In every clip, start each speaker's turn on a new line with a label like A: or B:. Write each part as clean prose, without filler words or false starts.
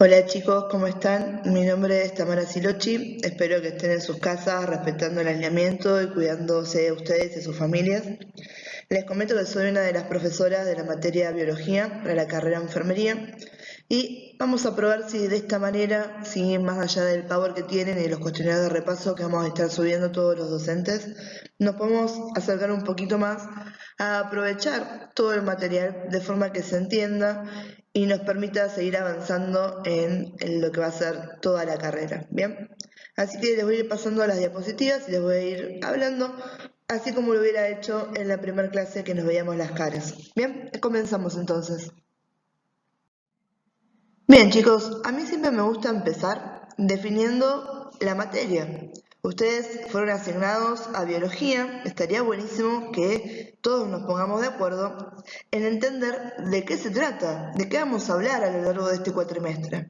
A: Hola chicos, ¿cómo están? Mi nombre es Tamara Silochi, espero que estén en sus casas respetando el aislamiento y cuidándose de ustedes y de sus familias. Les comento que soy una de las profesoras de la materia biología para la carrera de enfermería y vamos a probar si de esta manera, si más allá del power que tienen y los cuestionarios de repaso que vamos a estar subiendo todos los docentes, nos podemos acercar un poquito más a aprovechar todo el material de forma que se entienda y nos permita seguir avanzando en lo que va a ser toda la carrera. Bien, así que les voy a ir pasando las diapositivas y les voy a ir hablando, así como lo hubiera hecho en la primera clase que nos veíamos las caras. Bien, comenzamos entonces. Bien chicos, a mí siempre me gusta empezar definiendo la materia. Ustedes fueron asignados a biología, estaría buenísimo que todos nos pongamos de acuerdo en entender de qué se trata, de qué vamos a hablar a lo largo de este cuatrimestre.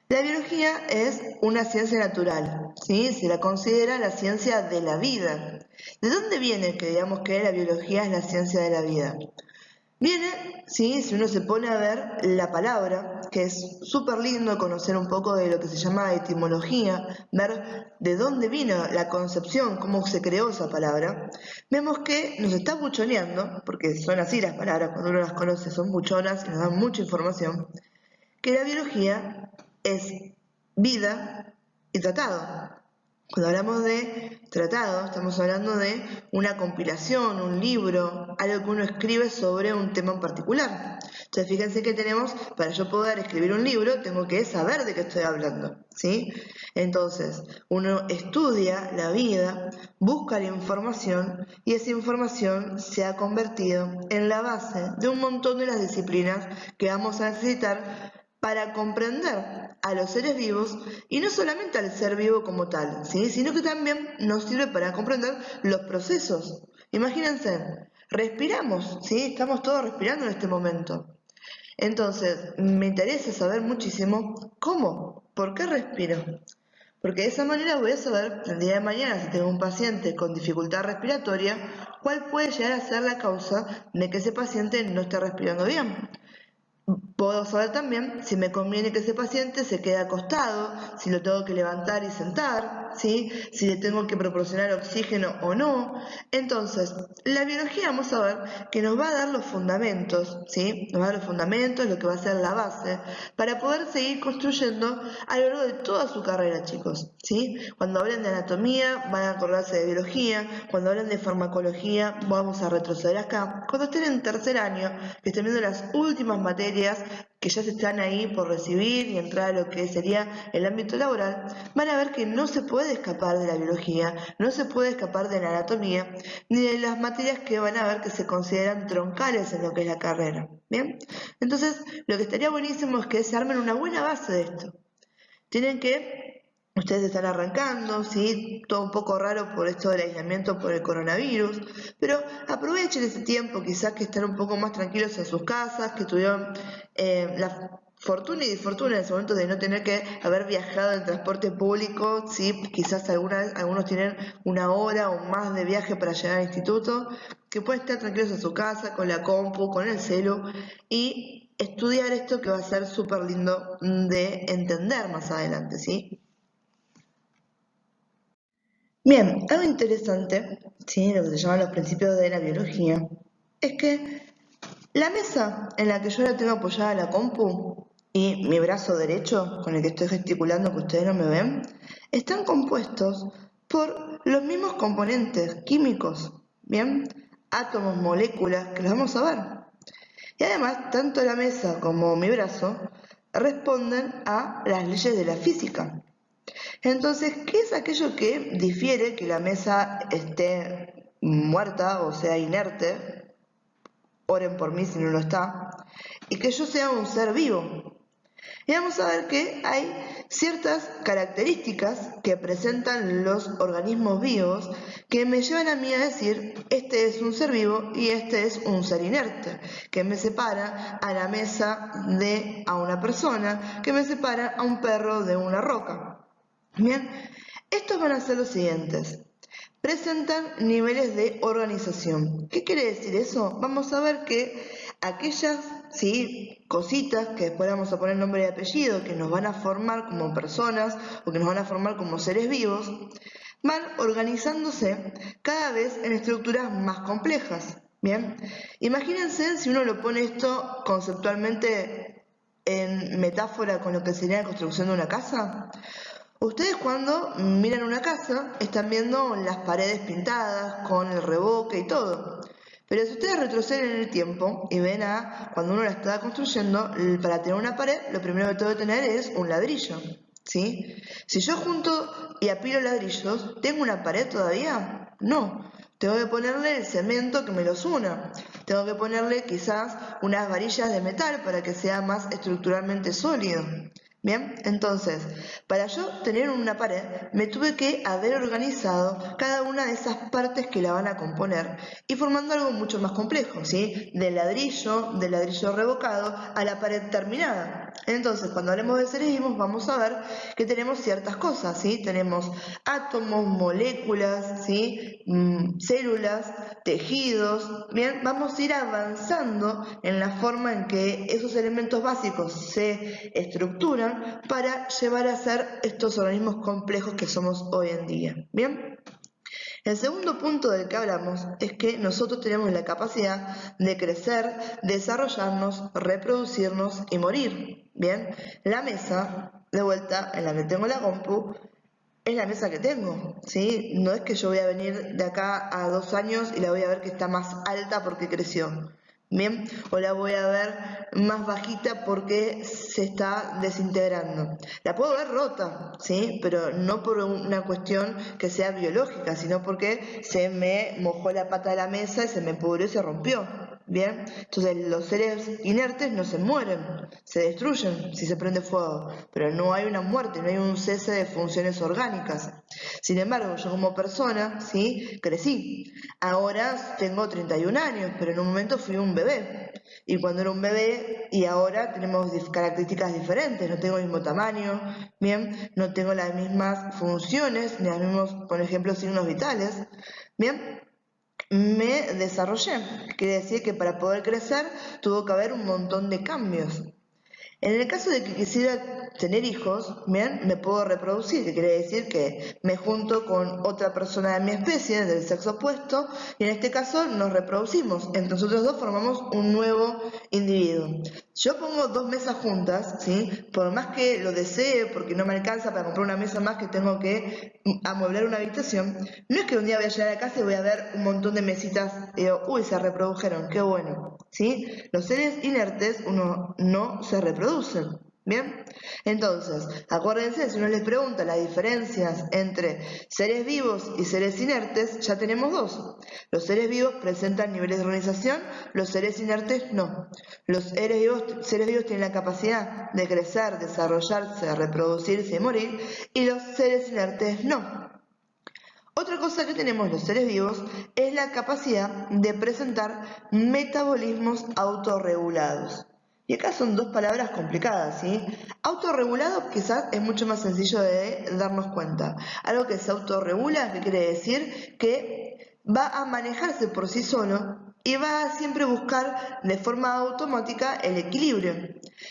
A: La biología es una ciencia natural, ¿sí? Se la considera la ciencia de la vida. ¿De dónde viene que digamos que la biología es la ciencia de la vida? Viene, sí, si uno se pone a ver la palabra, que es súper lindo conocer un poco de lo que se llama etimología, ver de dónde vino la concepción, cómo se creó esa palabra, vemos que nos está buchoneando, porque son así las palabras, cuando uno las conoce son buchonas y nos dan mucha información, que la biología es vida y tratado. Cuando hablamos de tratado, estamos hablando de una compilación, un libro, algo que uno escribe sobre un tema en particular. Entonces, fíjense que tenemos, para yo poder escribir un libro, tengo que saber de qué estoy hablando, ¿sí? Entonces, uno estudia la vida, busca la información y esa información se ha convertido en la base de un montón de las disciplinas que vamos a necesitar para comprender a los seres vivos y no solamente al ser vivo como tal, ¿sí? Sino que también nos sirve para comprender los procesos. Imagínense, respiramos, ¿sí? Estamos todos respirando en este momento. Entonces, me interesa saber muchísimo cómo, por qué respiro. Porque de esa manera voy a saber el día de mañana, si tengo un paciente con dificultad respiratoria, cuál puede llegar a ser la causa de que ese paciente no esté respirando bien. Puedo saber también si me conviene que ese paciente se quede acostado, si lo tengo que levantar y sentar, ¿sí? Si le tengo que proporcionar oxígeno o no. Entonces, la biología vamos a ver que nos va a dar los fundamentos, ¿sí? Nos va a dar los fundamentos, lo que va a ser la base, para poder seguir construyendo a lo largo de toda su carrera, chicos, ¿sí? Cuando hablen de anatomía, van a acordarse de biología. Cuando hablen de farmacología, vamos a retroceder acá. Cuando estén en tercer año, que estén viendo las últimas materias que ya se están ahí por recibir y entrar a lo que sería el ámbito laboral, van a ver que no se puede escapar de la biología, no se puede escapar de la anatomía, ni de las materias que van a ver que se consideran troncales en lo que es la carrera. ¿Bien? Entonces, lo que estaría buenísimo es que se armen una buena base de esto. Tienen que, ustedes están arrancando, ¿sí? Todo un poco raro por esto del aislamiento por el coronavirus, pero aprovechen ese tiempo, quizás que están un poco más tranquilos en sus casas, que tuvieron la fortuna y disfortuna en ese momento de no tener que haber viajado en transporte público, ¿sí? Quizás algunos tienen una hora o más de viaje para llegar al instituto, que pueden estar tranquilos en su casa, con la compu, con el celu, y estudiar esto que va a ser súper lindo de entender más adelante, ¿sí? Bien, algo interesante, ¿sí? Lo que se llaman los principios de la biología, es que la mesa en la que yo la tengo apoyada la compu y mi brazo derecho, con el que estoy gesticulando que ustedes no me ven, están compuestos por los mismos componentes químicos, ¿bien? Átomos, moléculas, que los vamos a ver. Y además, tanto la mesa como mi brazo responden a las leyes de la física. Entonces, ¿qué es aquello que difiere que la mesa esté muerta o sea inerte? Oren por mí si no lo está. Y que yo sea un ser vivo. Y vamos a ver que hay ciertas características que presentan los organismos vivos que me llevan a mí a decir, este es un ser vivo y este es un ser inerte, que me separa a la mesa de a una persona, que me separa a un perro de una roca. Bien, estos van a ser los siguientes. Presentan niveles de organización. ¿Qué quiere decir eso? Vamos a ver que aquellas, ¿sí?, cositas que después vamos a poner nombre y apellido, que nos van a formar como personas o que nos van a formar como seres vivos, van organizándose cada vez en estructuras más complejas. Bien, imagínense si uno lo pone esto conceptualmente en metáfora con lo que sería la construcción de una casa. Ustedes cuando miran una casa están viendo las paredes pintadas con el revoque y todo. Pero si ustedes retroceden en el tiempo y ven a cuando uno la estaba construyendo, para tener una pared lo primero que tengo que tener es un ladrillo, ¿sí? Si yo junto y apilo ladrillos, ¿tengo una pared todavía? No. Tengo que ponerle el cemento que me los una. Tengo que ponerle quizás unas varillas de metal para que sea más estructuralmente sólido. Bien, entonces, para yo tener una pared, me tuve que haber organizado cada una de esas partes que la van a componer y formando algo mucho más complejo, ¿sí? Del ladrillo revocado a la pared terminada. Entonces, cuando hablemos de seres vivos, vamos a ver que tenemos ciertas cosas, ¿sí? Tenemos átomos, moléculas, ¿sí? Células, tejidos, bien, vamos a ir avanzando en la forma en que esos elementos básicos se estructuran para llevar a ser estos organismos complejos que somos hoy en día. Bien. El segundo punto del que hablamos es que nosotros tenemos la capacidad de crecer, desarrollarnos, reproducirnos y morir. Bien, la mesa, de vuelta, en la que tengo la compu, es la mesa que tengo, ¿sí? No es que yo voy a venir de acá a 2 años y la voy a ver que está más alta porque creció. Bien, o la voy a ver más bajita porque se está desintegrando. La puedo ver rota, ¿sí? Pero no por una cuestión que sea biológica, sino porque se me mojó la pata de la mesa y se me pudrió y se rompió. Bien, entonces los seres inertes no se mueren, se destruyen si se prende fuego, pero no hay una muerte, no hay un cese de funciones orgánicas. Sin embargo, yo como persona, ¿sí?, crecí. Ahora tengo 31 años, pero en un momento fui un bebé. Y cuando era un bebé y ahora tenemos características diferentes, no tengo el mismo tamaño, bien, no tengo las mismas funciones, ni los mismos, por ejemplo, signos vitales, bien. Me desarrollé, quiere decir que para poder crecer tuvo que haber un montón de cambios. En el caso de que quisiera tener hijos, bien, me puedo reproducir, que quiere decir que me junto con otra persona de mi especie, del sexo opuesto, y en este caso nos reproducimos. Entre nosotros dos formamos un nuevo individuo. Yo pongo 2 mesas juntas, ¿sí? Por más que lo desee, porque no me alcanza para comprar una mesa más que tengo que amueblar una habitación, no es que un día voy a llegar a casa y voy a ver un montón de mesitas y digo, uy, se reprodujeron, qué bueno, ¿sí? Los seres inertes, uno no se reproducen. ¿Bien? Entonces, acuérdense, si uno les pregunta las diferencias entre seres vivos y seres inertes, ya tenemos 2. Los seres vivos presentan niveles de organización, los seres inertes no. Los seres vivos tienen la capacidad de crecer, desarrollarse, reproducirse y morir, y los seres inertes no. Otra cosa que tenemos los seres vivos es la capacidad de presentar metabolismos autorregulados. Y acá son 2 palabras complicadas, ¿sí? Autorregulado quizás es mucho más sencillo de darnos cuenta. Algo que se autorregula, ¿qué quiere decir? Que va a manejarse por sí solo y va a siempre buscar de forma automática el equilibrio.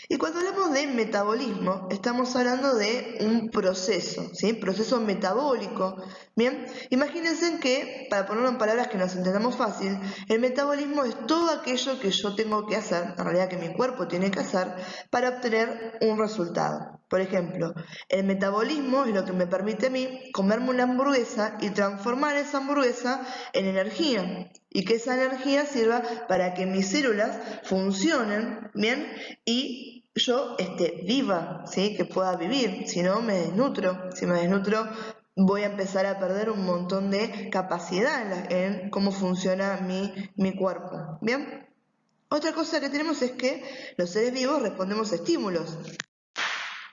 A: Y cuando hablamos de metabolismo, estamos hablando de un proceso, ¿sí? Proceso metabólico. Bien, imagínense que, para ponerlo en palabras que nos entendamos fácil, el metabolismo es todo aquello que yo tengo que hacer, en realidad que mi cuerpo tiene que hacer, para obtener un resultado. Por ejemplo, el metabolismo es lo que me permite a mí comerme una hamburguesa y transformar esa hamburguesa en energía. Y que esa energía sirva para que mis células funcionen bien y yo esté viva, ¿sí? Que pueda vivir, si no me desnutro. Si me desnutro voy a empezar a perder un montón de capacidad en cómo funciona mi cuerpo. ¿Bien? Otra cosa que tenemos es que los seres vivos respondemos a estímulos.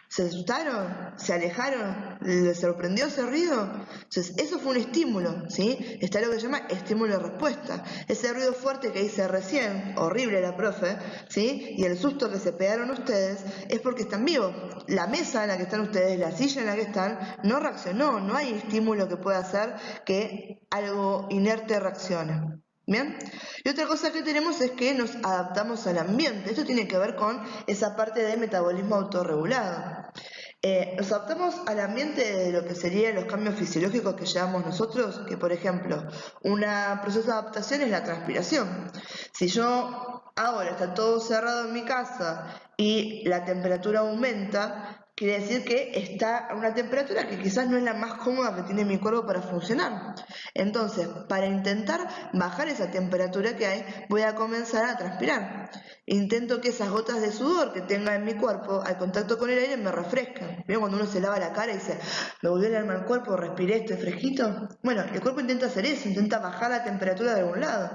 A: ¿Se asustaron? ¿Se alejaron? ¿Les sorprendió ese ruido? Entonces, eso fue un estímulo, ¿sí? Está lo que se llama estímulo de respuesta. Ese ruido fuerte que hice recién, horrible la profe, ¿sí? Y el susto que se pegaron ustedes es porque están vivos. La mesa en la que están ustedes, la silla en la que están, no reaccionó. No hay estímulo que pueda hacer que algo inerte reaccione. ¿Bien? Y otra cosa que tenemos es que nos adaptamos al ambiente. Esto tiene que ver con esa parte de metabolismo autorregulado. Nos adaptamos al ambiente de lo que serían los cambios fisiológicos que llevamos nosotros, que por ejemplo, un proceso de adaptación es la transpiración. Si yo ahora está todo cerrado en mi casa y la temperatura aumenta, quiere decir que está a una temperatura que quizás no es la más cómoda que tiene mi cuerpo para funcionar. Entonces, para intentar bajar esa temperatura que hay, voy a comenzar a transpirar. Intento que esas gotas de sudor que tenga en mi cuerpo, al contacto con el aire, me refrescan. ¿Ven cuando uno se lava la cara y dice, me volvió el alma al cuerpo, respiré, estoy fresquito? Bueno, el cuerpo intenta hacer eso, intenta bajar la temperatura de algún lado.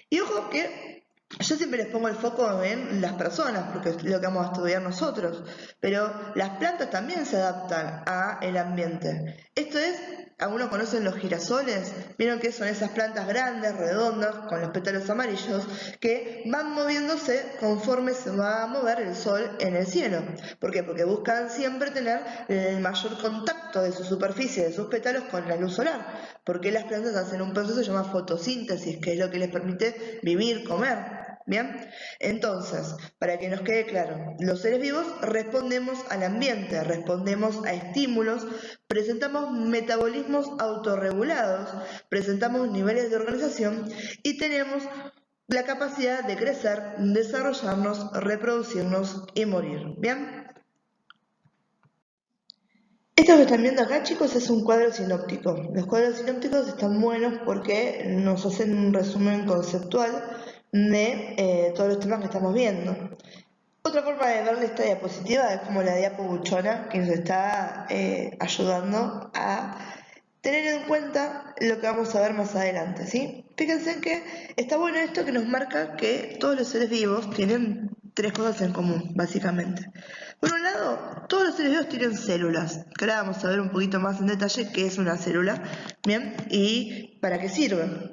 A: Y ojo que yo siempre les pongo el foco en las personas, porque es lo que vamos a estudiar nosotros, pero las plantas también se adaptan al ambiente. Esto es, algunos conocen los girasoles, vieron que son esas plantas grandes, redondas, con los pétalos amarillos, que van moviéndose conforme se va a mover el sol en el cielo. ¿Por qué? Porque buscan siempre tener el mayor contacto de su superficie, de sus pétalos, con la luz solar. Porque las plantas hacen un proceso que se llama fotosíntesis, que es lo que les permite vivir, comer. ¿Bien? Entonces, para que nos quede claro, los seres vivos respondemos al ambiente, respondemos a estímulos, presentamos metabolismos autorregulados, presentamos niveles de organización y tenemos la capacidad de crecer, desarrollarnos, reproducirnos y morir. ¿Bien? Esto que están viendo acá, chicos, es un cuadro sinóptico. Los cuadros sinópticos están buenos porque nos hacen un resumen conceptual de todos los temas que estamos viendo. Otra forma de ver esta diapositiva es como la diapo buchona, que nos está ayudando a tener en cuenta lo que vamos a ver más adelante, ¿sí? Fíjense que está bueno esto que nos marca que todos los seres vivos tienen tres cosas en común, básicamente. Por un lado, todos los seres vivos tienen células, que ahora vamos a ver un poquito más en detalle qué es una célula, ¿bien? Y para qué sirve.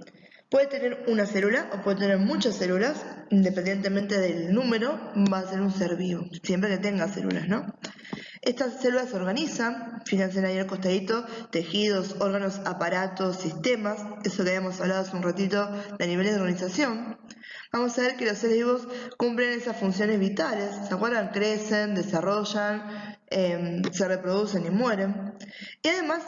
A: Puede tener una célula o puede tener muchas células, independientemente del número, va a ser un ser vivo, siempre que tenga células, ¿no? Estas células se organizan, fíjense ahí al costadito, tejidos, órganos, aparatos, sistemas, eso que habíamos hablado hace un ratito de niveles de organización. Vamos a ver que los seres vivos cumplen esas funciones vitales, ¿se acuerdan? Crecen, desarrollan, se reproducen y mueren. Y además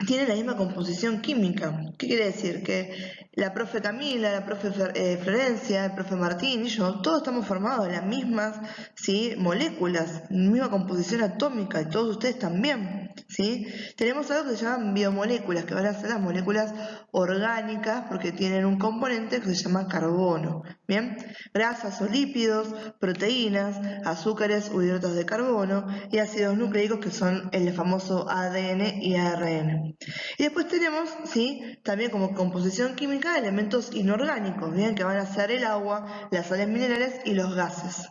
A: tienen la misma composición química. ¿Qué quiere decir? Que la profe Camila, la profe Florencia, el profe Martín y yo, todos estamos formados de las mismas, ¿sí?, moléculas, misma composición atómica, y todos ustedes también, ¿sí? Tenemos algo que se llaman biomoléculas, que van a ser las moléculas orgánicas, porque tienen un componente que se llama carbono, ¿bien? Grasas o lípidos, proteínas, azúcares o hidratos de carbono y ácidos nucleicos, que son el famoso ADN y ARN. Y después tenemos, ¿sí?, también como composición química elementos inorgánicos, ¿bien?, que van a ser el agua, las sales minerales y los gases.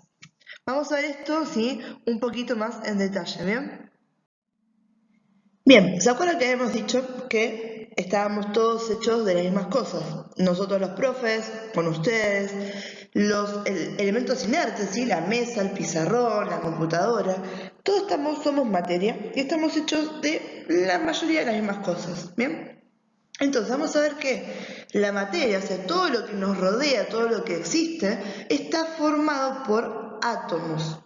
A: Vamos a ver esto, ¿sí?, un poquito más en detalle, ¿bien? Bien, ¿se acuerdan que habíamos dicho que estábamos todos hechos de las mismas cosas? Nosotros los profes, con ustedes, los elementos inertes, ¿sí?, la mesa, el pizarrón, la computadora, todos somos materia y estamos hechos de la mayoría de las mismas cosas, ¿bien? Entonces vamos a ver que la materia, o sea, todo lo que nos rodea, todo lo que existe, está formado por átomos.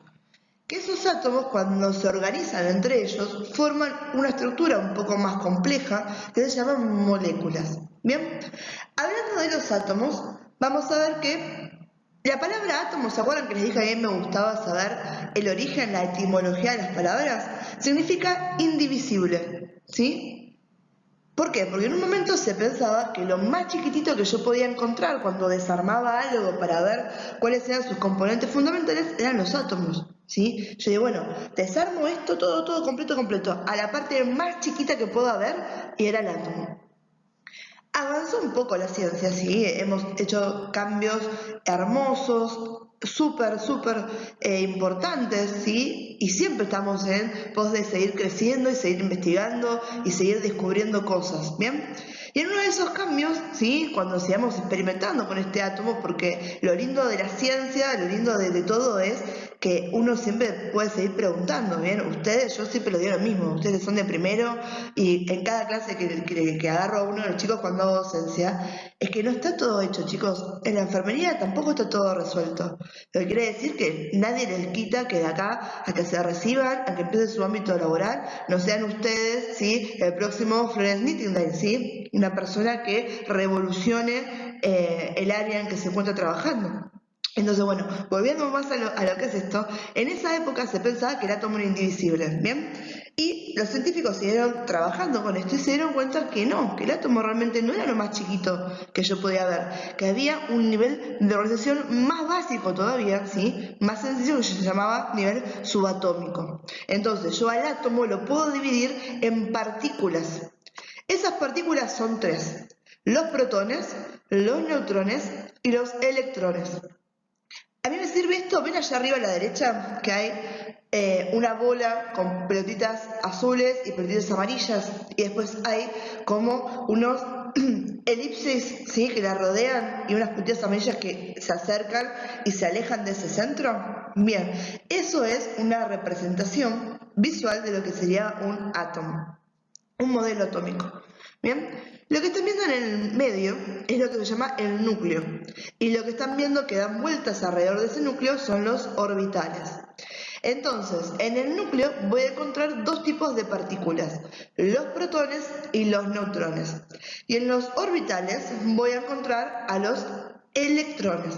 A: Que esos átomos, cuando se organizan entre ellos, forman una estructura un poco más compleja que se llaman moléculas. Bien, hablando de los átomos, vamos a ver que la palabra átomo, ¿se acuerdan que les dije que a mí me gustaba saber el origen, la etimología de las palabras? Significa indivisible, ¿sí? ¿Por qué? Porque en un momento se pensaba que lo más chiquitito que yo podía encontrar cuando desarmaba algo para ver cuáles eran sus componentes fundamentales eran los átomos, ¿sí? Yo digo, bueno, desarmo esto todo completo, a la parte más chiquita que pueda haber, y era el átomo. Avanzó un poco la ciencia, sí, hemos hecho cambios hermosos, súper importantes, sí, y siempre estamos en pos de seguir creciendo y seguir investigando y seguir descubriendo cosas, ¿bien? Y en uno de esos cambios, sí, cuando sigamos experimentando con este átomo, porque lo lindo de la ciencia, lo lindo de todo es que uno siempre puede seguir preguntando, ¿bien? Ustedes, yo siempre lo digo lo mismo, ustedes son de primero y en cada clase que agarro a uno de los chicos cuando hago docencia, es que no está todo hecho, chicos. En la enfermería tampoco está todo resuelto. Lo que quiere decir que nadie les quita que de acá a que se reciban, a que empiece su ámbito laboral, no sean ustedes, ¿sí?, el próximo Florence Nightingale, ¿sí?, una persona que revolucione el área en que se encuentra trabajando. Entonces, bueno, volviendo más a lo que es esto, en esa época se pensaba que el átomo era indivisible, ¿bien? Y los científicos siguieron trabajando con esto y se dieron cuenta que no, que el átomo realmente no era lo más chiquito que yo podía ver, que había un nivel de organización más básico todavía, ¿sí?, más sencillo, que se llamaba nivel subatómico. Entonces, yo al átomo lo puedo dividir en partículas. Esas partículas son tres: los protones, los neutrones y los electrones. A mí me sirve esto, ven allá arriba a la derecha que hay una bola con pelotitas azules y pelotitas amarillas, y después hay como unos elipsis, ¿sí?, que la rodean, y unas pelotitas amarillas que se acercan y se alejan de ese centro. Bien, eso es una representación visual de lo que sería un átomo, un modelo atómico. Bien, lo que están viendo en el medio es lo que se llama el núcleo, y lo que están viendo que dan vueltas alrededor de ese núcleo son los orbitales. Entonces, en el núcleo voy a encontrar dos tipos de partículas: los protones y los neutrones. Y en los orbitales voy a encontrar a los electrones.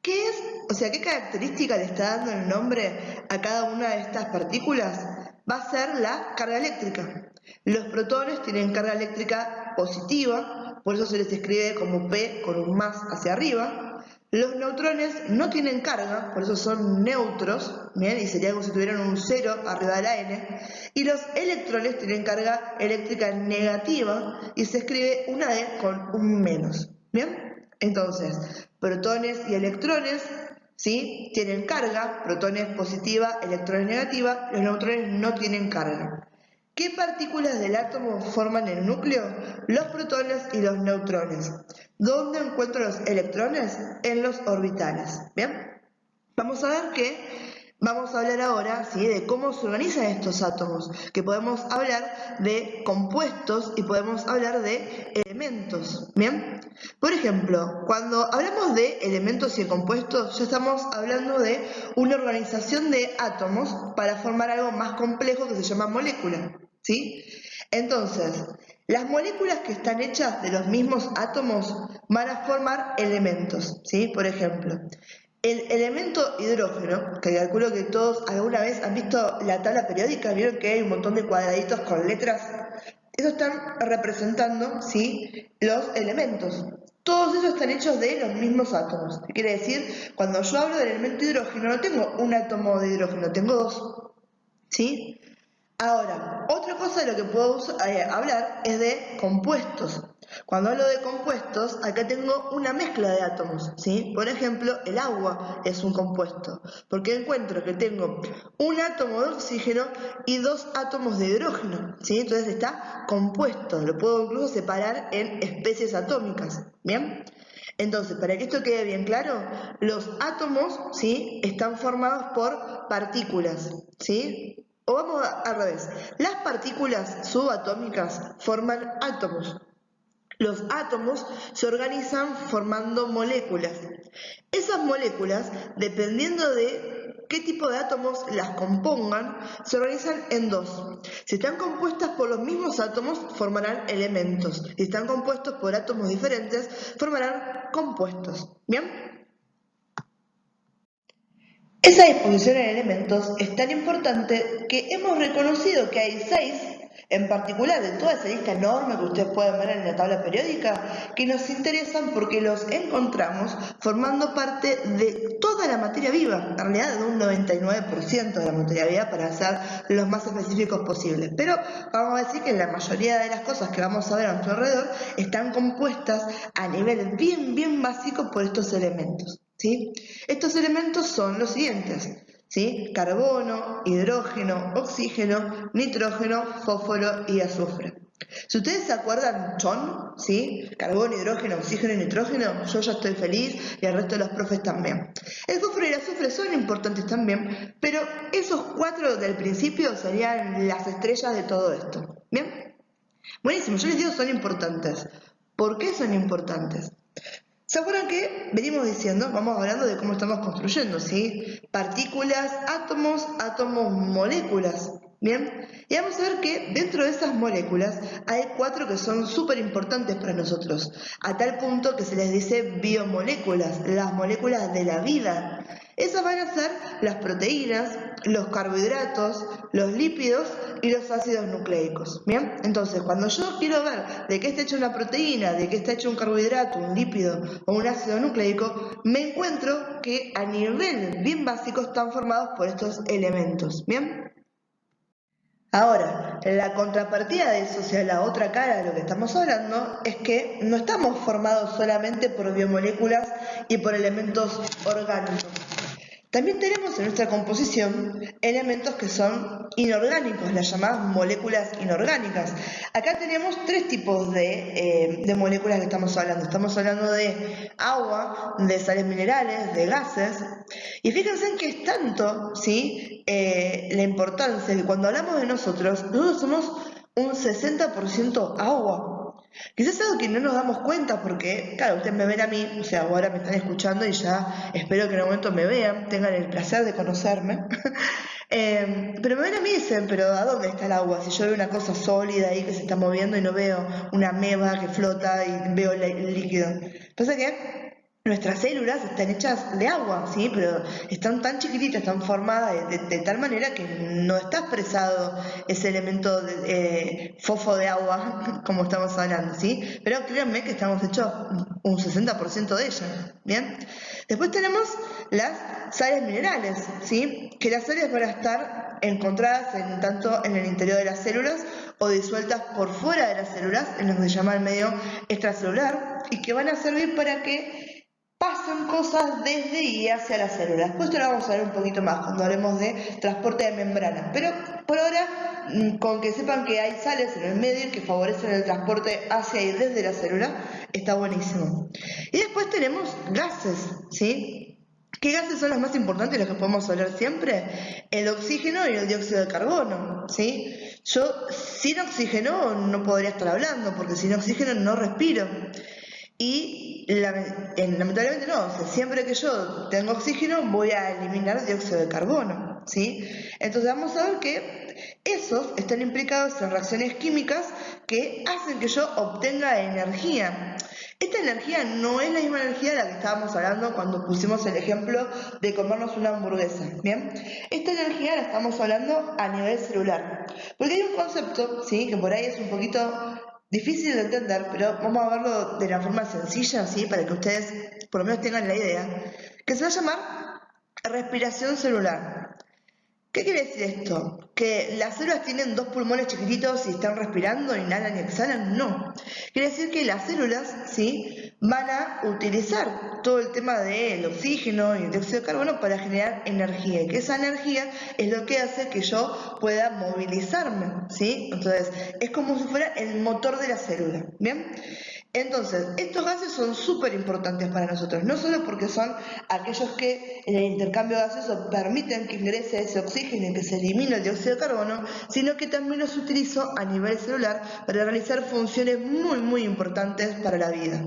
A: ¿Qué es? O sea, ¿qué característica le está dando el nombre a cada una de estas partículas? Va a ser la carga eléctrica. Los protones tienen carga eléctrica positiva, por eso se les escribe como P con un más hacia arriba. Los neutrones no tienen carga, por eso son neutros, ¿bien?, y sería como si tuvieran un cero arriba de la N. Y los electrones tienen carga eléctrica negativa y se escribe una E con un menos, ¿bien? Entonces, protones y electrones, ¿sí?, tienen carga, protones positiva, electrones negativa, los neutrones no tienen carga. ¿Qué partículas del átomo forman el núcleo? Los protones y los neutrones. ¿Dónde encuentro los electrones? En los orbitales. ¿Bien? Vamos a ver vamos a hablar ahora, ¿sí?, de cómo se organizan estos átomos, que podemos hablar de compuestos y podemos hablar de elementos, ¿bien? Por ejemplo, cuando hablamos de elementos y de compuestos, ya estamos hablando de una organización de átomos para formar algo más complejo que se llama molécula, ¿sí? Entonces, las moléculas que están hechas de los mismos átomos van a formar elementos, ¿sí? Por ejemplo, el elemento hidrógeno, que calculo que todos alguna vez han visto la tabla periódica, vieron que hay un montón de cuadraditos con letras. Esos están representando, ¿sí?, los elementos. Todos ellos están hechos de los mismos átomos. ¿Qué quiere decir? Cuando yo hablo del elemento hidrógeno, no tengo un átomo de hidrógeno, tengo dos, ¿sí? Ahora, otra cosa de lo que puedo hablar es de compuestos. Cuando hablo de compuestos, acá tengo una mezcla de átomos, ¿sí? Por ejemplo, el agua es un compuesto, porque encuentro que tengo un átomo de oxígeno y dos átomos de hidrógeno, ¿sí? Entonces está compuesto, lo puedo incluso separar en especies atómicas, ¿bien? Entonces, para que esto quede bien claro, los átomos, ¿sí?, están formados por partículas, ¿sí? O vamos al revés, las partículas subatómicas forman átomos. Los átomos se organizan formando moléculas. Esas moléculas, dependiendo de qué tipo de átomos las compongan, se organizan en dos. Si están compuestas por los mismos átomos, formarán elementos. Si están compuestos por átomos diferentes, formarán compuestos. ¿Bien? Esa disposición en elementos es tan importante que hemos reconocido que hay 6, en particular de toda esa lista enorme que ustedes pueden ver en la tabla periódica, que nos interesan porque los encontramos formando parte de toda la materia viva, en realidad de un 99% de la materia viva, para ser los más específicos posibles. Pero vamos a decir que la mayoría de las cosas que vamos a ver a nuestro alrededor están compuestas a nivel bien básico por estos elementos, ¿sí? Estos elementos son los siguientes, ¿sí? Carbono, hidrógeno, oxígeno, nitrógeno, fósforo y azufre. Si ustedes se acuerdan, CHON, ¿sí? Carbono, hidrógeno, oxígeno y nitrógeno, yo ya estoy feliz y el resto de los profes también. El fósforo y el azufre son importantes también, pero esos 4 del principio serían las estrellas de todo esto. ¿Bien? Buenísimo, yo les digo son importantes. ¿Por qué son importantes? ¿Se acuerdan que venimos diciendo, vamos hablando de cómo estamos construyendo, ¿sí? Partículas, átomos, moléculas, ¿bien? Y vamos a ver que dentro de esas moléculas hay 4 que son súper importantes para nosotros, a tal punto que se les dice biomoléculas, las moléculas de la vida. Esas van a ser las proteínas, los carbohidratos, los lípidos y los ácidos nucleicos. ¿Bien? Entonces, cuando yo quiero ver de qué está hecha una proteína, de qué está hecho un carbohidrato, un lípido o un ácido nucleico, me encuentro que a nivel bien básico están formados por estos elementos. ¿Bien? Ahora, la contrapartida de eso, o sea, la otra cara de lo que estamos hablando, es que no estamos formados solamente por biomoléculas y por elementos orgánicos. También tenemos en nuestra composición elementos que son inorgánicos, las llamadas moléculas inorgánicas. Acá tenemos 3 tipos de moléculas que estamos hablando. Estamos hablando de agua, de sales minerales, de gases. Y fíjense en que es tanto, ¿sí? La importancia que cuando hablamos de nosotros somos un 60% agua. Quizás es algo que no nos damos cuenta porque, claro, ustedes me ven a mí, o sea, ahora me están escuchando y ya espero que en un momento me vean, tengan el placer de conocerme. Pero me ven a mí y dicen, pero ¿a dónde está el agua? Si yo veo una cosa sólida ahí que se está moviendo y no veo una ameba que flota y veo el líquido. Pasa que nuestras células están hechas de agua, ¿sí? Pero están tan chiquititas, están formadas de tal manera que no está expresado ese elemento fofo de agua, como estamos hablando, ¿sí? Pero créanme que estamos hechos un 60% de ellas, ¿bien? Después tenemos las sales minerales, ¿sí? Que las sales van a estar encontradas tanto en el interior de las células o disueltas por fuera de las células, en lo que se llama el medio extracelular, y que van a servir para que pasan cosas desde y hacia las células. Después esto lo vamos a ver un poquito más cuando hablemos de transporte de membranas. Pero por ahora, con que sepan que hay sales en el medio que favorecen el transporte hacia y desde la célula, está buenísimo. Y después tenemos gases, ¿sí? ¿Qué gases son los más importantes, los que podemos hablar siempre? El oxígeno y el dióxido de carbono, ¿sí? Yo sin oxígeno no podría estar hablando, porque sin oxígeno no respiro. Y lamentablemente no, o sea, siempre que yo tengo oxígeno voy a eliminar dióxido de carbono, ¿sí? Entonces vamos a ver que esos están implicados en reacciones químicas que hacen que yo obtenga energía. Esta energía no es la misma energía de la que estábamos hablando cuando pusimos el ejemplo de comernos una hamburguesa, ¿bien? Esta energía la estamos hablando a nivel celular, porque hay un concepto, ¿sí? Que por ahí es un poquito difícil de entender, pero vamos a verlo de la forma sencilla, ¿sí? Para que ustedes por lo menos tengan la idea, que se va a llamar respiración celular. ¿Qué quiere decir esto? ¿Que las células tienen 2 pulmones chiquititos y están respirando, inhalan y exhalan? No. Quiere decir que las células, ¿sí? Van a utilizar todo el tema del oxígeno y el dióxido de carbono para generar energía. Y que esa energía es lo que hace que yo pueda movilizarme, ¿sí? Entonces, es como si fuera el motor de la célula, ¿bien? Entonces, estos gases son súper importantes para nosotros, no solo porque son aquellos que en el intercambio gaseoso permiten que ingrese ese oxígeno y que se elimine el dióxido de carbono, sino que también los utilizo a nivel celular para realizar funciones muy importantes para la vida.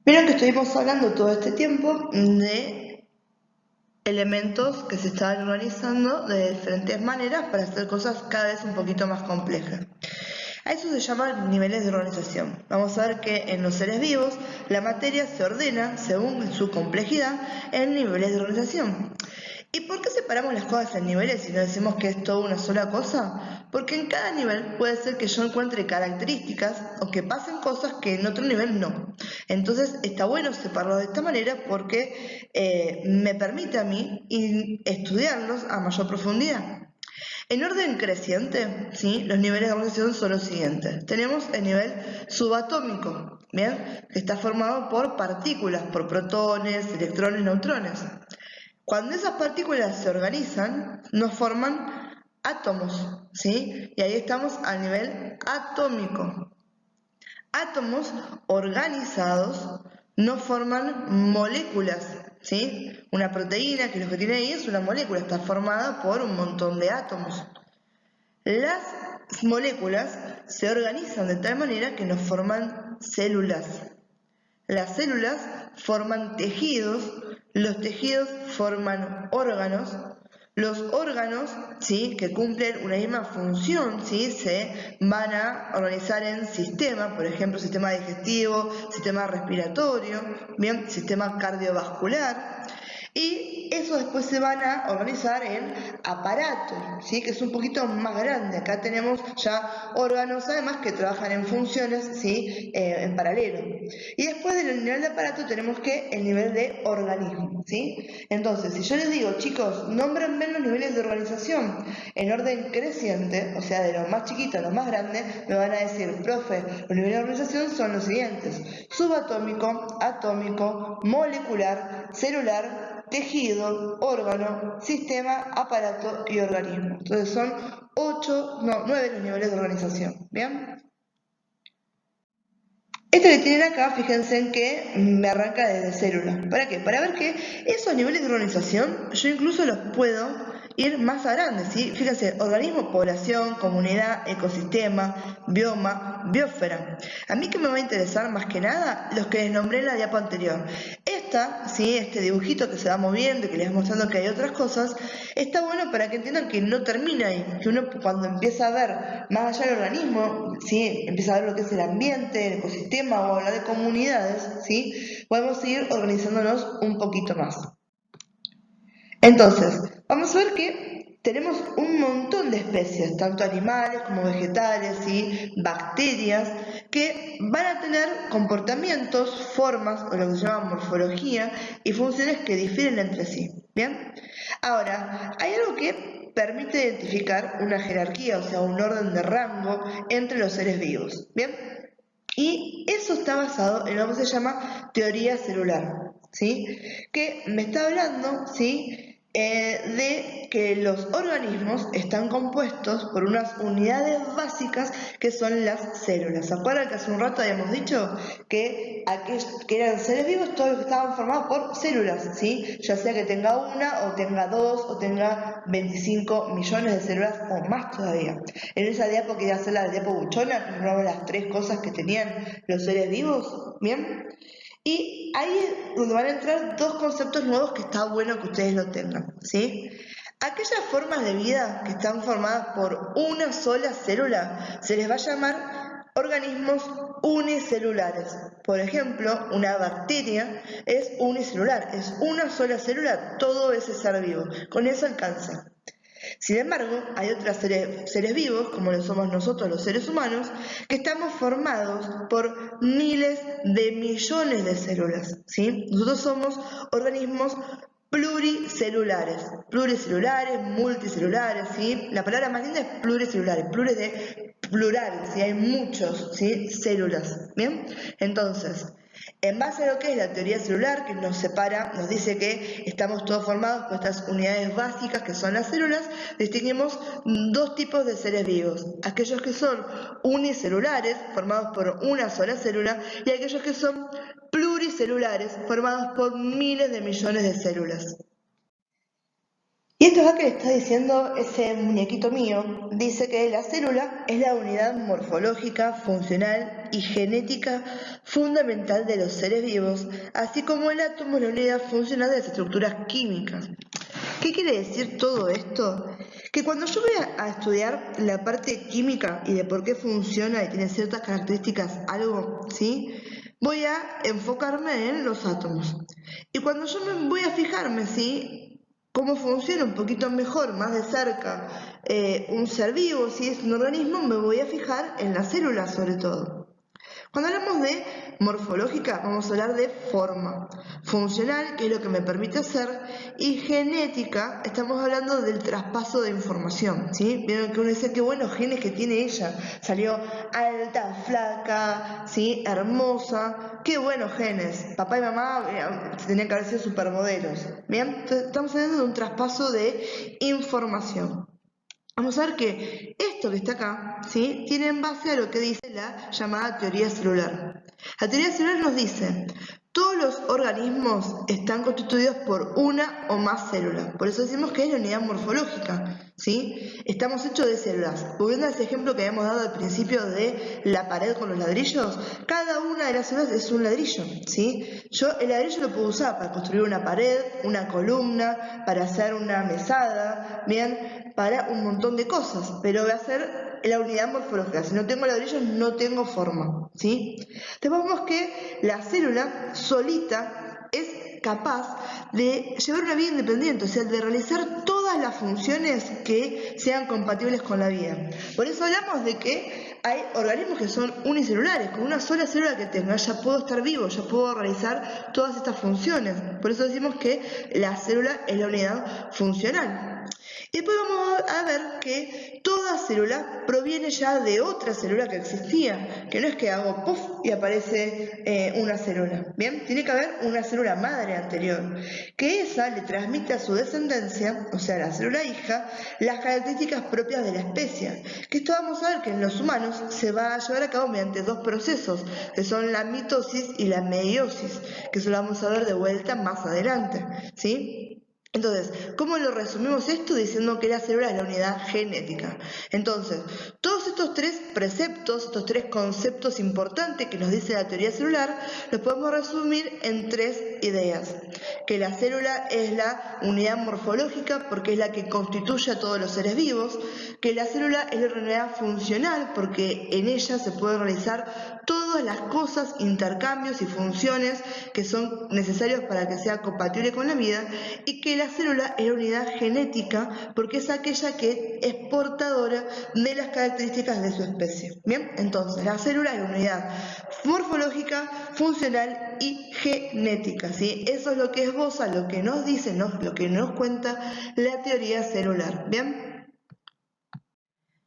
A: Vieron que estuvimos hablando todo este tiempo de elementos que se estaban organizando de diferentes maneras para hacer cosas cada vez un poquito más complejas. A eso se llaman niveles de organización. Vamos a ver que en los seres vivos la materia se ordena según su complejidad en niveles de organización. ¿Y por qué separamos las cosas en niveles y no decimos que es todo una sola cosa? Porque en cada nivel puede ser que yo encuentre características o que pasen cosas que en otro nivel no. Entonces está bueno separarlos de esta manera porque me permite a mí estudiarlos a mayor profundidad. En orden creciente, ¿sí? Los niveles de organización son los siguientes. Tenemos el nivel subatómico, ¿bien? Que está formado por partículas, por protones, electrones, neutrones. Cuando esas partículas se organizan, nos forman átomos, ¿sí? Y ahí estamos a nivel atómico. Átomos organizados no forman moléculas, ¿sí? Una proteína, que es lo que tiene ahí, es una molécula, está formada por un montón de átomos. Las moléculas se organizan de tal manera que nos forman células. Las células forman tejidos, los tejidos forman órganos, los órganos, ¿sí?, que cumplen una misma función, ¿sí?, se van a organizar en sistemas, por ejemplo, sistema digestivo, sistema respiratorio, bien, sistema cardiovascular, y eso después se van a organizar en aparatos, ¿sí?, que es un poquito más grande. Acá tenemos ya órganos además que trabajan en funciones, ¿sí?, en paralelo. Y después del nivel de aparato tenemos que el nivel de organismo, ¿sí? Entonces, si yo les digo, chicos, nómbrenme los niveles de organización en orden creciente, o sea, de lo más chiquito a lo más grande, me van a decir, profe, los niveles de organización son los siguientes: subatómico, atómico, molecular, celular, tejido, órgano, sistema, aparato y organismo. Entonces son 9 los niveles de organización, ¿bien? Esto que tienen acá, fíjense en que me arranca desde célula. ¿Para qué? Para ver que esos niveles de organización yo incluso los puedo ir más a grandes, ¿sí? Fíjense, organismo, población, comunidad, ecosistema, bioma, biosfera. A mí que me va a interesar más que nada los que les nombré en la diapo anterior. ¿Sí? Este dibujito que se va moviendo y que les va mostrando que hay otras cosas, está bueno para que entiendan que no termina ahí, que uno cuando empieza a ver más allá del organismo, ¿sí?, empieza a ver lo que es el ambiente, el ecosistema o hablar de comunidades, ¿sí?, podemos seguir organizándonos un poquito más. Entonces, vamos a ver que tenemos un montón de especies, tanto animales como vegetales y bacterias, que van a tener comportamientos, formas, o lo que se llama morfología, y funciones que difieren entre sí. ¿Bien? Ahora, hay algo que permite identificar una jerarquía, o sea, un orden de rango entre los seres vivos. ¿Bien? Y eso está basado en lo que se llama teoría celular, ¿sí?, que me está hablando, ¿sí?, de que los organismos están compuestos por unas unidades básicas que son las células. ¿Se acuerdan que hace un rato habíamos dicho que aquellos que eran seres vivos, todos los que estaban formados por células, ¿sí?, ya sea que tenga una, o tenga dos, o tenga 25 millones de células, o más todavía? En esa diapo que iba a ser la diapo buchona, que nombramos las 3 cosas que tenían los seres vivos, ¿bien? Y ahí es donde van a entrar 2 conceptos nuevos que está bueno que ustedes lo tengan, ¿sí? Aquellas formas de vida que están formadas por una sola célula se les va a llamar organismos unicelulares. Por ejemplo, una bacteria es unicelular, es una sola célula, todo ese ser vivo. Con eso alcanza. Sin embargo, hay otros seres vivos, como lo somos nosotros los seres humanos, que estamos formados por miles de millones de células, ¿sí? Nosotros somos organismos pluricelulares, multicelulares, ¿sí? La palabra más linda es pluricelulares, pluris de plural, ¿sí? Hay muchos, ¿sí?, células, ¿bien? Entonces, en base a lo que es la teoría celular, que nos separa, nos dice que estamos todos formados por estas unidades básicas que son las células, distinguimos 2 tipos de seres vivos: aquellos que son unicelulares, formados por una sola célula, y aquellos que son pluricelulares, formados por miles de millones de células. Y esto acá que le está diciendo ese muñequito mío, dice que la célula es la unidad morfológica, funcional y genética fundamental de los seres vivos, así como el átomo es la unidad funcional de las estructuras químicas. ¿Qué quiere decir todo esto? Que cuando yo voy a estudiar la parte química y de por qué funciona y tiene ciertas características algo, ¿sí?, voy a enfocarme en los átomos. Y cuando yo me voy a fijarme, ¿sí?, cómo funciona un poquito mejor, más de cerca, un ser vivo, si es un organismo, me voy a fijar en las células sobre todo. Cuando hablamos de morfológica, vamos a hablar de forma. Funcional, que es lo que me permite hacer, y genética, estamos hablando del traspaso de información, ¿sí? Vieron que uno dice, qué buenos genes que tiene ella, salió alta, flaca, ¿sí?, hermosa, qué buenos genes. Papá y mamá tenían que haber sido supermodelos, ¿bien? Entonces, estamos hablando de un traspaso de información. vamos a ver que esto que está acá, ¿sí?, tiene en base a lo que dice la llamada teoría celular. La teoría celular nos dice: todos los organismos están constituidos por una o más células. Por eso decimos que es la unidad morfológica, ¿sí? Estamos hechos de células. Volviendo a ese ejemplo que habíamos dado al principio de la pared con los ladrillos, cada una de las células es un ladrillo, ¿sí? Yo el ladrillo lo puedo usar para construir una pared, una columna, para hacer una mesada, bien, para un montón de cosas, pero va a ser la unidad morfológica. Si no tengo ladrillos, no tengo forma, ¿sí? Después vemos que la célula solita es capaz de llevar una vida independiente, o sea, de realizar todas las funciones que sean compatibles con la vida. Por eso hablamos de que hay organismos que son unicelulares. Con una sola célula que tenga ya puedo estar vivo, ya puedo realizar todas estas funciones. Por eso decimos que la célula es la unidad funcional. Y después vamos a ver que toda célula proviene ya de otra célula que existía, que no es que hago puff y aparece una célula, ¿bien? Tiene que haber una célula madre anterior, que esa le transmite a su descendencia, o sea, a la célula hija, las características propias de la especie. Que esto vamos a ver que en los humanos se va a llevar a cabo mediante dos procesos, que son la mitosis y la meiosis, que eso lo vamos a ver de vuelta más adelante, ¿sí? Entonces, ¿cómo lo resumimos esto? Diciendo que la célula es la unidad genética. Entonces, todos estos tres preceptos, estos tres conceptos importantes que nos dice la teoría celular, los podemos resumir en tres ideas. Que la célula es la unidad morfológica porque es la que constituye a todos los seres vivos. Que la célula es la unidad funcional porque en ella se pueden realizar todas las cosas, intercambios y funciones que son necesarios para que sea compatible con la vida. Y que la célula es la unidad genética porque es aquella que es portadora de las características de su especie. Bien, entonces la célula es la unidad morfológica, funcional y genética, ¿sí? Eso es lo que esboza, lo que nos dice, lo que nos cuenta la teoría celular. Bien.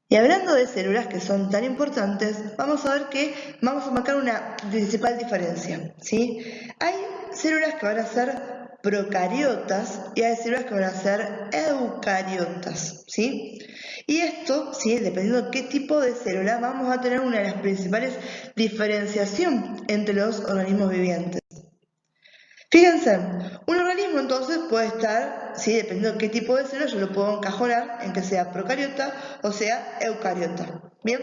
A: Y hablando de células que son tan importantes, vamos a ver que vamos a marcar una principal diferencia, ¿sí? Hay células que van a ser procariotas y hay células que van a ser eucariotas, ¿sí? Y esto, ¿sí?, dependiendo de qué tipo de célula, vamos a tener una de las principales diferenciaciones entre los organismos vivientes. Fíjense, un organismo entonces puede estar, ¿sí?, dependiendo de qué tipo de célula, yo lo puedo encajonar en que sea procariota o sea eucariota. Bien,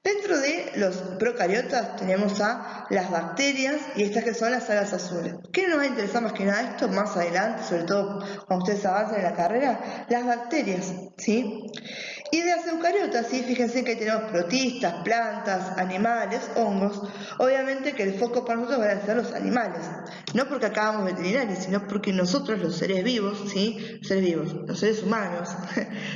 A: dentro de los procariotas tenemos a las bacterias y estas que son las algas azules. ¿Qué nos va a interesar más que nada esto más adelante, sobre todo cuando ustedes avancen en la carrera? Las bacterias, ¿sí? Y de las eucariotas, ¿sí?, fíjense que ahí tenemos protistas, plantas, animales, hongos. Obviamente que el foco para nosotros van a ser los animales. No porque acabamos veterinarios, sino porque nosotros, los seres vivos, ¿sí?, los seres humanos,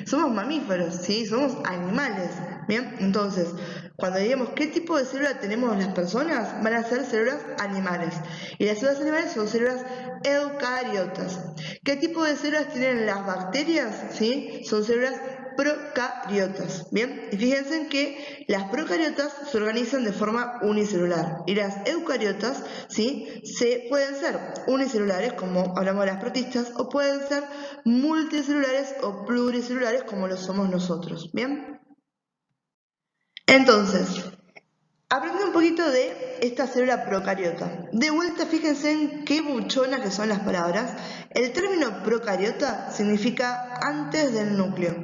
A: somos mamíferos, ¿sí?, somos animales. Bien, entonces, cuando digamos qué tipo de célula tenemos las personas, van a ser células animales. Y las células animales son células eucariotas. ¿Qué tipo de células tienen las bacterias? ¿Sí? Son células procariotas, ¿bien? Y fíjense que las procariotas se organizan de forma unicelular y las eucariotas, ¿sí?, pueden ser unicelulares, como hablamos de las protistas, o pueden ser multicelulares o pluricelulares, como lo somos nosotros, ¿bien? Entonces, aprendiendo un poquito de esta célula procariota. De vuelta, fíjense en qué buchonas que son las palabras. El término procariota significa antes del núcleo,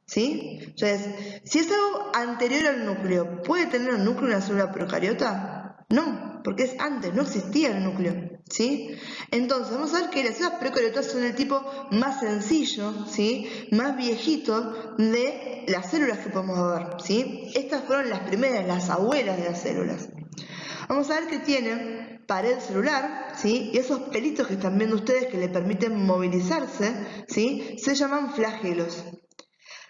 A: ¿sí? Entonces, si es algo anterior al núcleo, ¿puede tener un núcleo una célula procariota? No, porque es antes, no existía el núcleo, ¿sí? Entonces, vamos a ver que las células procariotas son el tipo más sencillo, ¿sí?, más viejito de las células que podemos ver, ¿sí? Estas fueron las primeras, las abuelas de las células. Vamos a ver que tienen pared celular, ¿sí?, y esos pelitos que están viendo ustedes que le permiten movilizarse, ¿sí?, se llaman flagelos.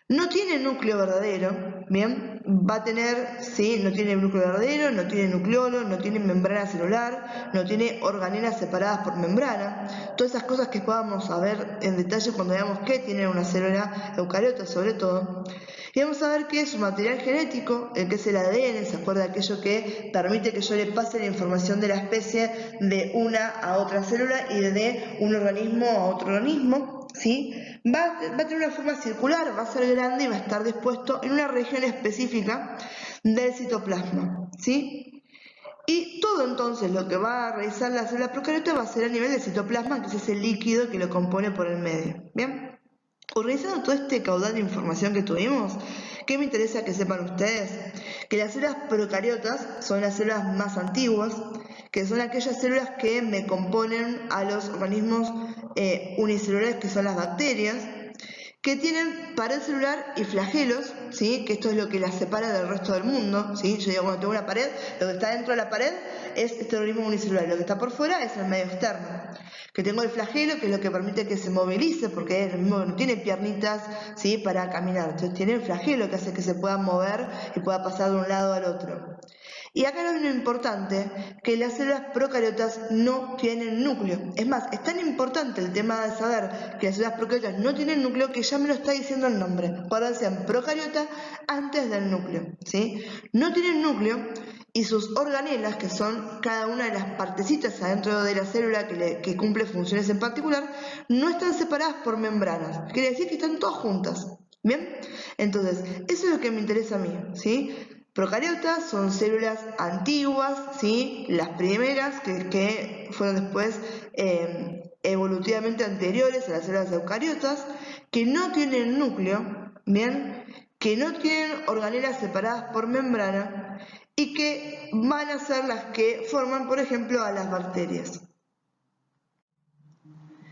A: No tiene núcleo verdadero, ¿bien? Va a tener, sí, no tiene núcleo verdadero, no tiene nucleolo, no tiene membrana celular, no tiene organelas separadas por membrana. Todas esas cosas que podamos ver en detalle cuando veamos que tiene una célula eucariota sobre todo. Y vamos a ver que su material genético, el que es el ADN, ¿se acuerda aquello que permite que yo le pase la información de la especie de una a otra célula y de un organismo a otro organismo? ¿sí? Va a tener una forma circular, va a ser grande y va a estar dispuesto en una región específica del citoplasma, ¿sí? Y todo entonces lo que va a realizar la célula procariota va a ser a nivel del citoplasma, que es ese líquido que lo compone por el medio, ¿bien? Organizando todo este caudal de información que tuvimos, ¿qué me interesa que sepan ustedes? Que las células procariotas son las células más antiguas, que son aquellas células que me componen a los organismos unicelulares, que son las bacterias, que tienen pared celular y flagelos, ¿sí? Que esto es lo que las separa del resto del mundo, ¿sí? Yo digo, cuando tengo una pared, lo que está dentro de la pared es este organismo unicelular, y lo que está por fuera es el medio externo. Que tengo el flagelo, que es lo que permite que se movilice, porque es el mismo, no tiene piernitas, ¿sí? Para caminar, entonces tiene el flagelo que hace que se pueda mover y pueda pasar de un lado al otro. Y acá lo importante, que las células procariotas no tienen núcleo. Es más, es tan importante el tema de saber que las células procariotas no tienen núcleo que ya me lo está diciendo el nombre. Acuérdense, en procariota antes del núcleo, ¿sí? No tienen núcleo y sus organelas, que son cada una de las partecitas adentro de la célula que cumple funciones en particular, no están separadas por membranas. Quiere decir que están todas juntas. ¿Bien? Entonces, eso es lo que me interesa a mí, ¿sí? Procariotas son células antiguas, ¿sí? Las primeras que fueron después evolutivamente anteriores a las células eucariotas, que no tienen núcleo, ¿bien? Que no tienen organelas separadas por membrana y que van a ser las que forman, por ejemplo, a las bacterias.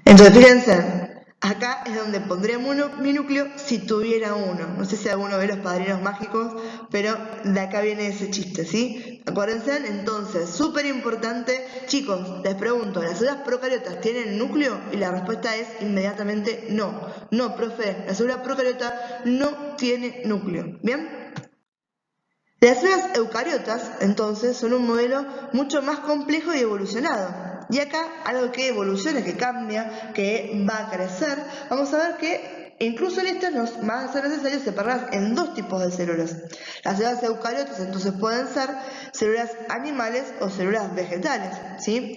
A: Entonces, fíjense, acá es donde pondría mi núcleo si tuviera uno. No sé si alguno ve Los Padrinos Mágicos, pero de acá viene ese chiste, ¿sí? Acuérdense, entonces, súper importante. Chicos, les pregunto, ¿las células procariotas tienen núcleo? Y la respuesta es inmediatamente no. No, profe, la célula procariota no tiene núcleo. ¿Bien? Las células eucariotas, entonces, son un modelo mucho más complejo y evolucionado. Y acá, algo que evoluciona, que cambia, que va a crecer, vamos a ver que incluso en estas nos va a ser necesario separarlas en dos tipos de células. Las células eucariotas, entonces, pueden ser células animales o células vegetales, ¿sí?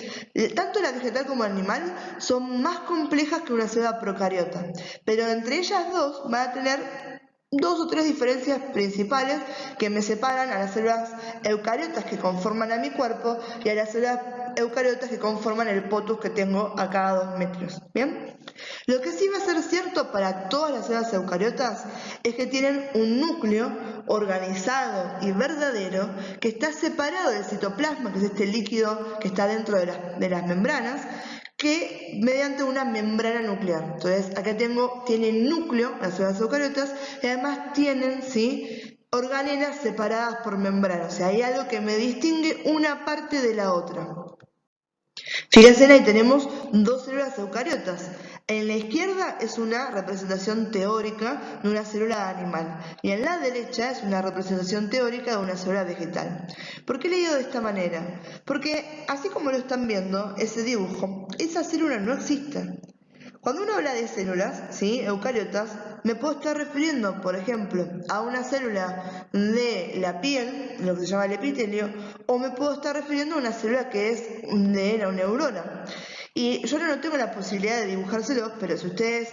A: Tanto la vegetal como el animal son más complejas que una célula procariota, pero entre ellas dos van a tener dos o tres diferencias principales que me separan a las células eucariotas que conforman a mi cuerpo y a las células eucariotas que conforman el potus que tengo a cada 2 metros. ¿Bien? Lo que sí va a ser cierto para todas las células eucariotas es que tienen un núcleo organizado y verdadero que está separado del citoplasma, que es este líquido que está dentro de las membranas, que mediante una membrana nuclear. Entonces, acá tienen núcleo, las células eucariotas, y además tienen, ¿sí?, organelas separadas por membrana. O sea, hay algo que me distingue una parte de la otra. Fíjense, ahí tenemos dos células eucariotas. En la izquierda es una representación teórica de una célula animal y en la derecha es una representación teórica de una célula vegetal. ¿Por qué he leído de esta manera? Porque así como lo están viendo, ese dibujo, esa célula no existe. Cuando uno habla de células, ¿sí?, eucariotas, me puedo estar refiriendo, por ejemplo, a una célula de la piel, lo que se llama el epitelio, o me puedo estar refiriendo a una célula que es de la neurona. Y yo no tengo la posibilidad de dibujárselos, pero si ustedes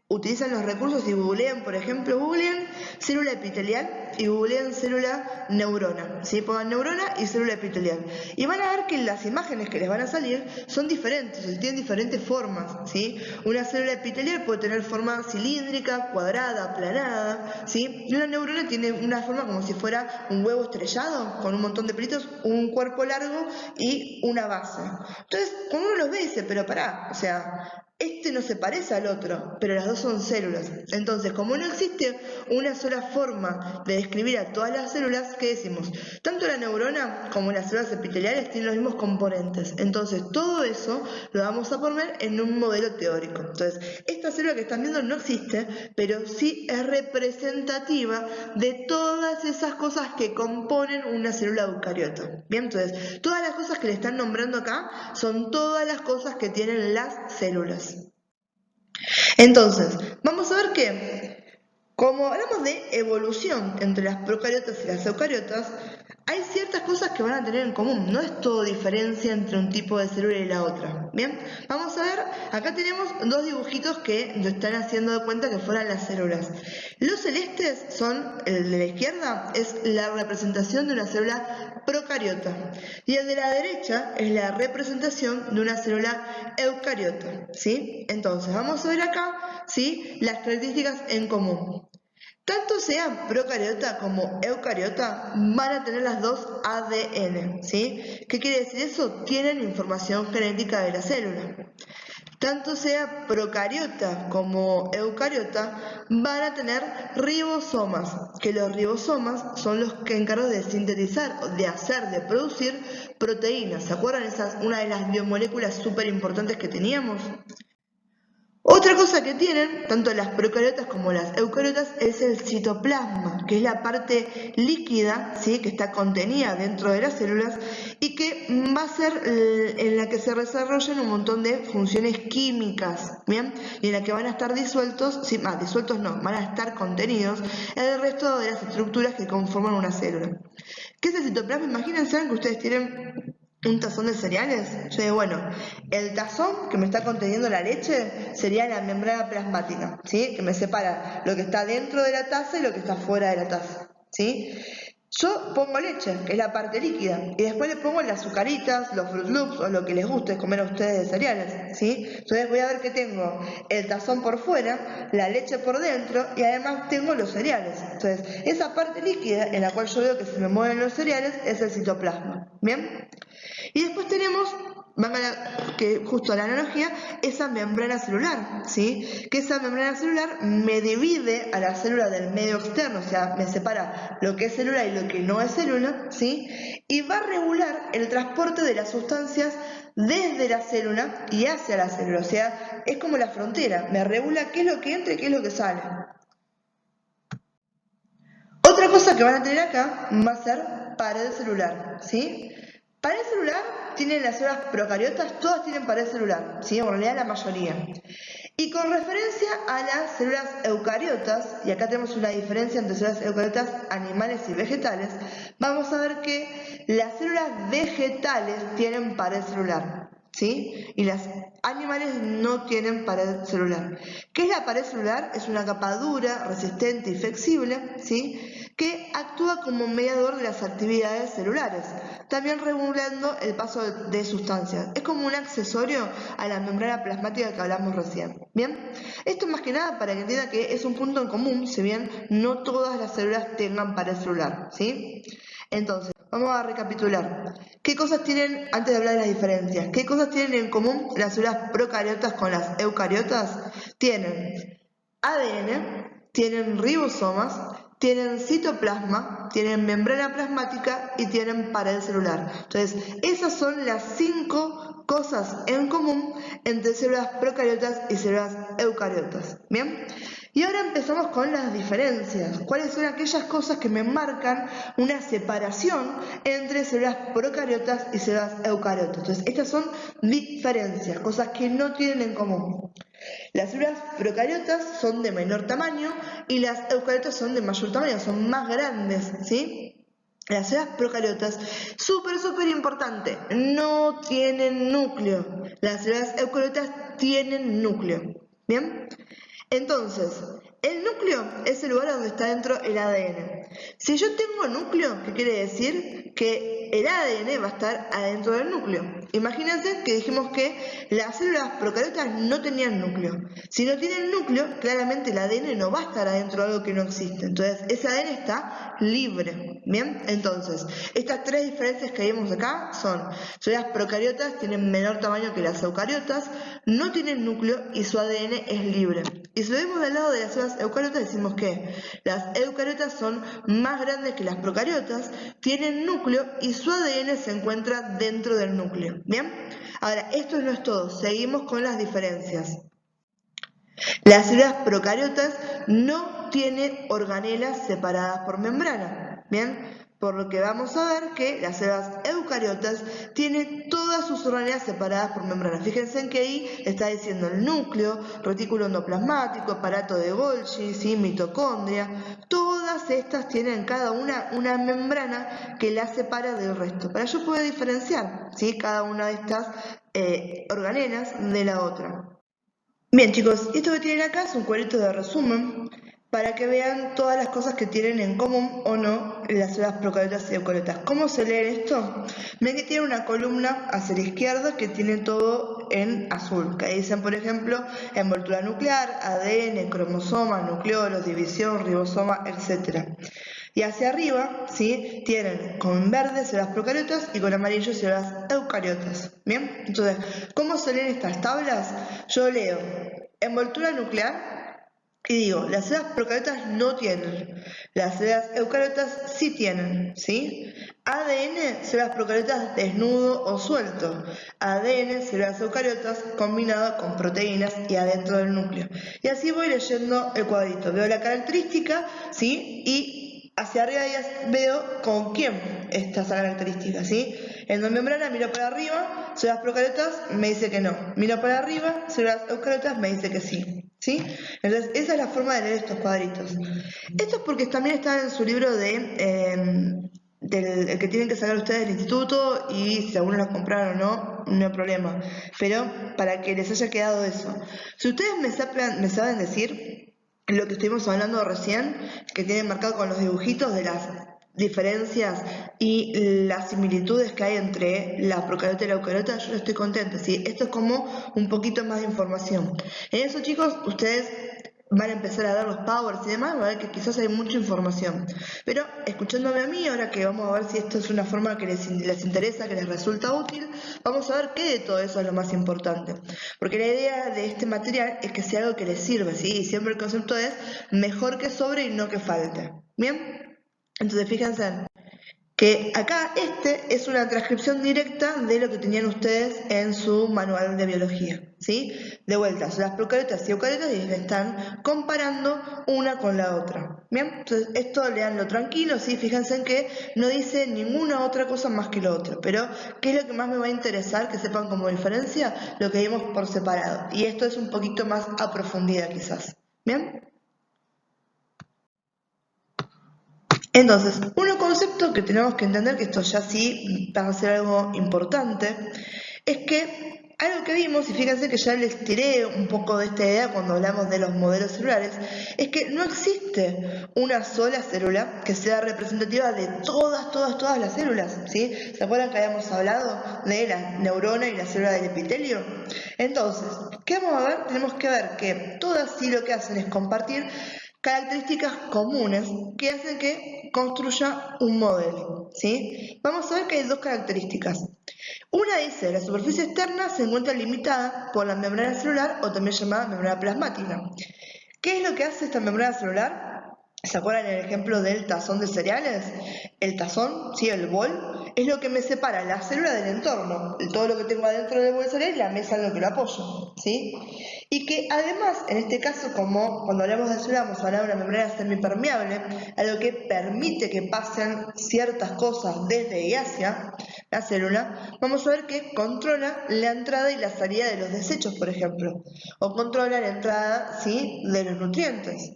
A: utilizan los recursos y googlean, por ejemplo, googlean célula epitelial y googlean célula neurona, ¿sí? Pongan neurona y célula epitelial y van a ver que las imágenes que les van a salir son diferentes, o sea, tienen diferentes formas, ¿sí? Una célula epitelial puede tener forma cilíndrica, cuadrada, aplanada, ¿sí? Y una neurona tiene una forma como si fuera un huevo estrellado con un montón de pelitos, un cuerpo largo y una base. Entonces, cuando uno los ve dice, pero pará, o sea, este no se parece al otro, pero las dos son células. Entonces, como no existe una sola forma de describir a todas las células, ¿qué decimos? Tanto la neurona como las células epiteliales tienen los mismos componentes. Entonces, todo eso lo vamos a poner en un modelo teórico. Entonces, esta célula que están viendo no existe, pero sí es representativa de todas esas cosas que componen una célula eucariota. Bien, entonces, todas las cosas que le están nombrando acá son todas las cosas que tienen las células. Entonces, vamos a ver que, como hablamos de evolución entre las procariotas y las eucariotas, hay ciertas cosas que van a tener en común, no es todo diferencia entre un tipo de célula y la otra. Bien, vamos a ver, acá tenemos dos dibujitos que nos están haciendo de cuenta que fueran las células. Los celestes son, el de la izquierda es la representación de una célula procariota y el de la derecha es la representación de una célula eucariota, ¿sí? Entonces vamos a ver acá, ¿sí?, las características en común. Tanto sea procariota como eucariota van a tener las dos ADN, ¿sí? ¿Qué quiere decir eso? Tienen información genética de la célula. Tanto sea procariota como eucariota van a tener ribosomas, que los ribosomas son los que encargan de sintetizar, de producir proteínas. ¿Se acuerdan? Esa es una de las biomoléculas súper importantes que teníamos. Otra cosa que tienen, tanto las procariotas como las eucariotas, es el citoplasma, que es la parte líquida, ¿sí?, que está contenida dentro de las células y que va a ser en la que se desarrollan un montón de funciones químicas, ¿bien? Y en la que van a estar disueltos, sí, disueltos no, van a estar contenidos el resto de las estructuras que conforman una célula. ¿Qué es el citoplasma? Imagínense que ustedes tienen un tazón de cereales. Yo digo, bueno, el tazón que me está conteniendo la leche sería la membrana plasmática, ¿sí?, que me separa lo que está dentro de la taza y lo que está fuera de la taza, ¿sí? Yo pongo leche, que es la parte líquida, y después le pongo las azucaritas, los Fruit Loops o lo que les guste comer a ustedes de cereales, ¿sí? Entonces voy a ver que tengo el tazón por fuera, la leche por dentro y además tengo los cereales. Entonces, esa parte líquida en la cual yo veo que se me mueven los cereales es el citoplasma, ¿bien? Y después tenemos, que justo la analogía, esa membrana celular, ¿sí? Que esa membrana celular me divide a la célula del medio externo, o sea, me separa lo que es célula y lo que no es célula, ¿sí? Y va a regular el transporte de las sustancias desde la célula y hacia la célula, o sea, es como la frontera, me regula qué es lo que entra y qué es lo que sale. Otra cosa que van a tener acá va a ser pared celular, ¿sí? Pared celular tienen las células procariotas, todas tienen pared celular, ¿sí? En realidad la mayoría. Y con referencia a las células eucariotas, y acá tenemos una diferencia entre células eucariotas animales y vegetales, vamos a ver que las células vegetales tienen pared celular, ¿sí? Y las animales no tienen pared celular. ¿Qué es la pared celular? Es una capa dura, resistente y flexible, ¿sí?, que actúa como mediador de las actividades celulares, también regulando el paso de sustancias. Es como un accesorio a la membrana plasmática que hablamos recién. ¿Bien? Esto más que nada para que entienda que es un punto en común, si bien no todas las células tengan pared celular, ¿sí? Entonces, vamos a recapitular. ¿Qué cosas tienen, antes de hablar de las diferencias, qué cosas tienen en común las células procariotas con las eucariotas? Tienen ADN, tienen ribosomas, tienen citoplasma, tienen membrana plasmática y tienen pared celular. Entonces, esas son las 5 cosas en común entre células procariotas y células eucariotas. ¿Bien? Y ahora empezamos con las diferencias. ¿Cuáles son aquellas cosas que me marcan una separación entre células procariotas y células eucariotas? Entonces, estas son diferencias, cosas que no tienen en común. Las células procariotas son de menor tamaño y las eucariotas son de mayor tamaño, son más grandes, ¿sí? Las células procariotas, súper importante, no tienen núcleo. Las células eucariotas tienen núcleo, ¿bien? Entonces, el núcleo es el lugar donde está dentro el ADN. Si yo tengo núcleo, ¿qué quiere decir? Que el ADN va a estar adentro del núcleo. Imagínense que dijimos que las células procariotas no tenían núcleo. Si no tienen núcleo, claramente el ADN no va a estar adentro de algo que no existe. Entonces, ese ADN está libre. ¿Bien? Entonces, estas 3 diferencias que vimos acá son: células procariotas tienen menor tamaño que las eucariotas, no tienen núcleo y su ADN es libre. Y si lo vemos del lado de las células eucariotas, decimos que las eucariotas son más grandes que las procariotas, tienen núcleo y su ADN se encuentra dentro del núcleo. ¿Bien? Ahora, esto no es todo, seguimos con las diferencias. Las células procariotas no tienen organelas separadas por membrana. ¿Bien? por lo que vamos a ver que las células eucariotas tienen todas sus orgánulas separadas por membranas. Fíjense en que ahí está diciendo el núcleo, retículo endoplasmático, aparato de Golgi, ¿sí? Mitocondria. Todas estas tienen cada una membrana que las separa del resto, para yo poder diferenciar, ¿sí? Cada una de estas organelas de la otra. Bien, chicos, esto que tienen acá es un cuadrito de resumen para que vean todas las cosas que tienen en común o no las células procariotas y eucariotas. ¿Cómo se lee esto? Ven que tiene una columna hacia la izquierda que tiene todo en azul, que ahí dicen, por ejemplo, envoltura nuclear, ADN, cromosoma, nucleolos, división, ribosoma, etc. Y hacia arriba, ¿sí? Tienen con verde células procariotas y con amarillo células eucariotas. ¿Bien? Entonces, ¿cómo se leen estas tablas? Yo leo envoltura nuclear y digo, las células procariotas no tienen, las células eucariotas sí tienen, ¿sí? ADN, células procariotas desnudo o suelto. ADN, células eucariotas combinado con proteínas y adentro del núcleo. Y así voy leyendo el cuadrito. Veo la característica, ¿sí? Y hacia arriba ya veo con quién está esa característica, ¿sí? En la membrana miro para arriba, células procariotas me dice que no. Miro para arriba, células eucariotas me dice que sí, ¿sí? Entonces esa es la forma de leer estos cuadritos. Esto es porque también está en su libro del que tienen que sacar ustedes del instituto, y si algunos lo compraron o no, no hay problema. Pero para que les haya quedado eso. Si ustedes me saben decir lo que estuvimos hablando recién, que tienen marcado con los dibujitos de las diferencias y las similitudes que hay entre la procariota y la eucariota, yo estoy contenta, ¿sí? Esto es como un poquito más de información. En eso, chicos, ustedes van a empezar a dar los powers y demás, va a ver que quizás hay mucha información. Pero escuchándome a mí, ahora que vamos a ver si esto es una forma que les interesa, que les resulta útil, vamos a ver qué de todo eso es lo más importante. Porque la idea de este material es que sea algo que les sirva, ¿sí? Y siempre el concepto es mejor que sobre y no que falte. ¿Bien? Entonces fíjense que acá es una transcripción directa de lo que tenían ustedes en su manual de biología, ¿sí? De vuelta, son las procariotas y eucariotas y están comparando una con la otra, ¿bien? Entonces esto leanlo tranquilo, ¿sí? Fíjense en que no dice ninguna otra cosa más que lo otro, pero ¿qué es lo que más me va a interesar que sepan como diferencia? Lo que vimos por separado, y esto es un poquito más a profundidad quizás, ¿bien? Entonces, un concepto que tenemos que entender, que esto ya sí va a ser algo importante, es que algo que vimos, y fíjense que ya les tiré un poco de esta idea cuando hablamos de los modelos celulares, es que no existe una sola célula que sea representativa de todas las células, ¿sí? ¿Se acuerdan que habíamos hablado de la neurona y la célula del epitelio? Entonces, ¿qué vamos a ver? Tenemos que ver que todas sí lo que hacen es compartir características comunes que hacen que construya un modelo, ¿sí? Vamos a ver que hay dos características. Una dice, la superficie externa se encuentra limitada por la membrana celular, o también llamada membrana plasmática. ¿Qué es lo que hace esta membrana celular? ¿Se acuerdan el ejemplo del tazón de cereales? El tazón, ¿sí? El bol, es lo que me separa la célula del entorno, todo lo que tengo adentro del bol de cereal y la mesa en lo que lo apoyo, ¿sí? Y que además, en este caso, como cuando hablamos de célula, vamos a hablar de una membrana semipermeable, algo que permite que pasen ciertas cosas desde y hacia la célula, vamos a ver que controla la entrada y la salida de los desechos, por ejemplo, o controla la entrada, ¿sí? de los nutrientes.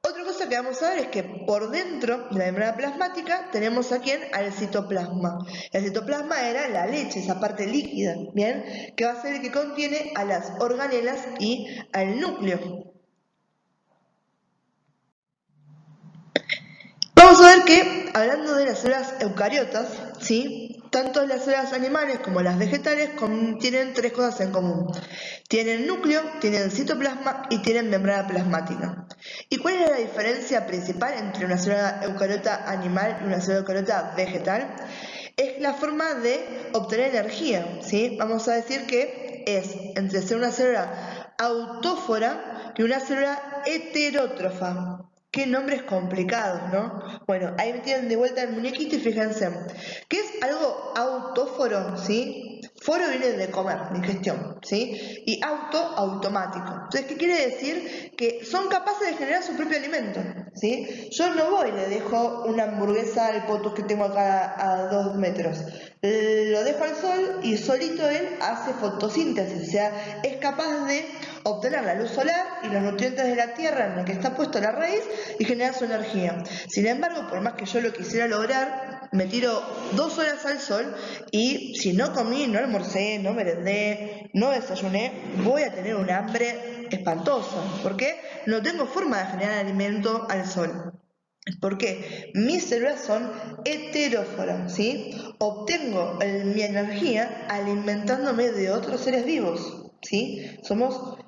A: Otra cosa que vamos a ver es que por dentro de la membrana plasmática tenemos aquí al citoplasma. El citoplasma era la leche, esa parte líquida, ¿bien? Que va a ser el que contiene a las organelas y al núcleo. Vamos a ver que, hablando de las células eucariotas, ¿sí? Tanto las células animales como las vegetales tienen tres cosas en común. Tienen núcleo, tienen citoplasma y tienen membrana plasmática. ¿Y cuál es la diferencia principal entre una célula eucariota animal y una célula eucariota vegetal? Es la forma de obtener energía, ¿sí? Vamos a decir que es entre ser una célula autófora y una célula heterótrofa. Qué nombres complicados, ¿no? Bueno, ahí me tienen de vuelta el muñequito y fíjense. ¿Qué es algo autóforo, sí? Foro viene de comer, de ingestión, ¿sí? Y auto, automático. Entonces, ¿qué quiere decir? Que son capaces de generar su propio alimento, ¿sí? Yo no voy y le dejo una hamburguesa al potus que tengo acá a 2 metros. Lo dejo al sol y solito él hace fotosíntesis, o sea, es capaz de obtener la luz solar y los nutrientes de la tierra en la que está puesta la raíz y generar su energía. Sin embargo, por más que yo lo quisiera lograr, me tiro 2 horas al sol y si no comí, no almorcé, no merendé, no desayuné, voy a tener un hambre espantosa, porque no tengo forma de generar alimento al sol. Porque mis células son heteróforas, ¿sí? Obtengo mi energía alimentándome de otros seres vivos, ¿sí? Somos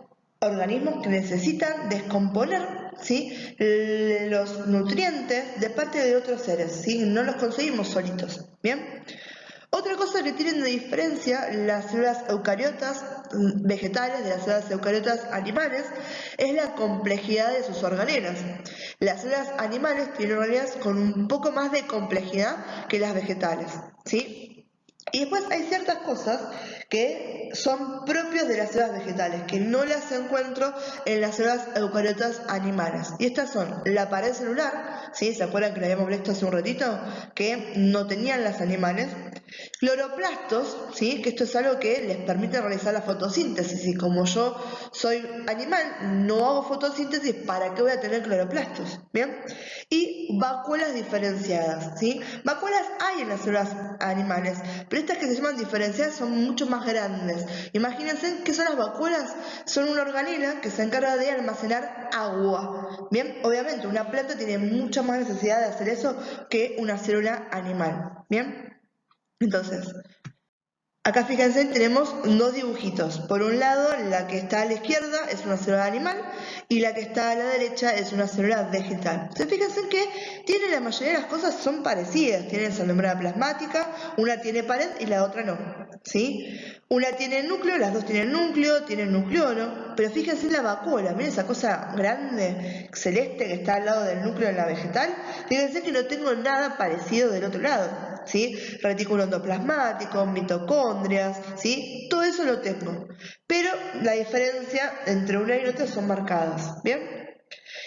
A: organismos que necesitan descomponer, ¿sí? Los nutrientes de parte de otros seres, ¿sí? No los conseguimos solitos, ¿bien? Otra cosa que tienen de diferencia las células eucariotas vegetales de las células eucariotas animales es la complejidad de sus organelas. Las células animales tienen organelas con un poco más de complejidad que las vegetales, ¿sí? Y después hay ciertas cosas que son propios de las células vegetales, que no las encuentro en las células eucariotas animales. Y estas son la pared celular, ¿sí? ¿Se acuerdan que lo habíamos visto hace un ratito? Que no tenían las animales. Cloroplastos, ¿sí? Que esto es algo que les permite realizar la fotosíntesis. Y como yo soy animal, no hago fotosíntesis, ¿para qué voy a tener cloroplastos? ¿Bien? Y vacuolas diferenciadas, ¿sí? Vacuolas hay en las células animales, pero estas que se llaman diferenciadas son mucho más grandes. Imagínense que son las vacuolas, son una organela que se encarga de almacenar agua. Bien, obviamente una planta tiene mucha más necesidad de hacer eso que una célula animal. Bien, entonces, acá fíjense, tenemos dos dibujitos. Por un lado, la que está a la izquierda es una célula animal y la que está a la derecha es una célula vegetal. Entonces, fíjense que tiene la mayoría de las cosas son parecidas. Tienen esa membrana plasmática, una tiene pared y la otra no, ¿sí? Una tiene núcleo, las dos tienen núcleo, tienen nucleolo, pero fíjense en la vacuola, miren esa cosa grande, celeste que está al lado del núcleo en la vegetal. Fíjense que no tengo nada parecido del otro lado, ¿sí? Retículo endoplasmático, mitocondrias, ¿sí? Todo eso lo tengo, pero la diferencia entre una y otra son marcadas, ¿bien?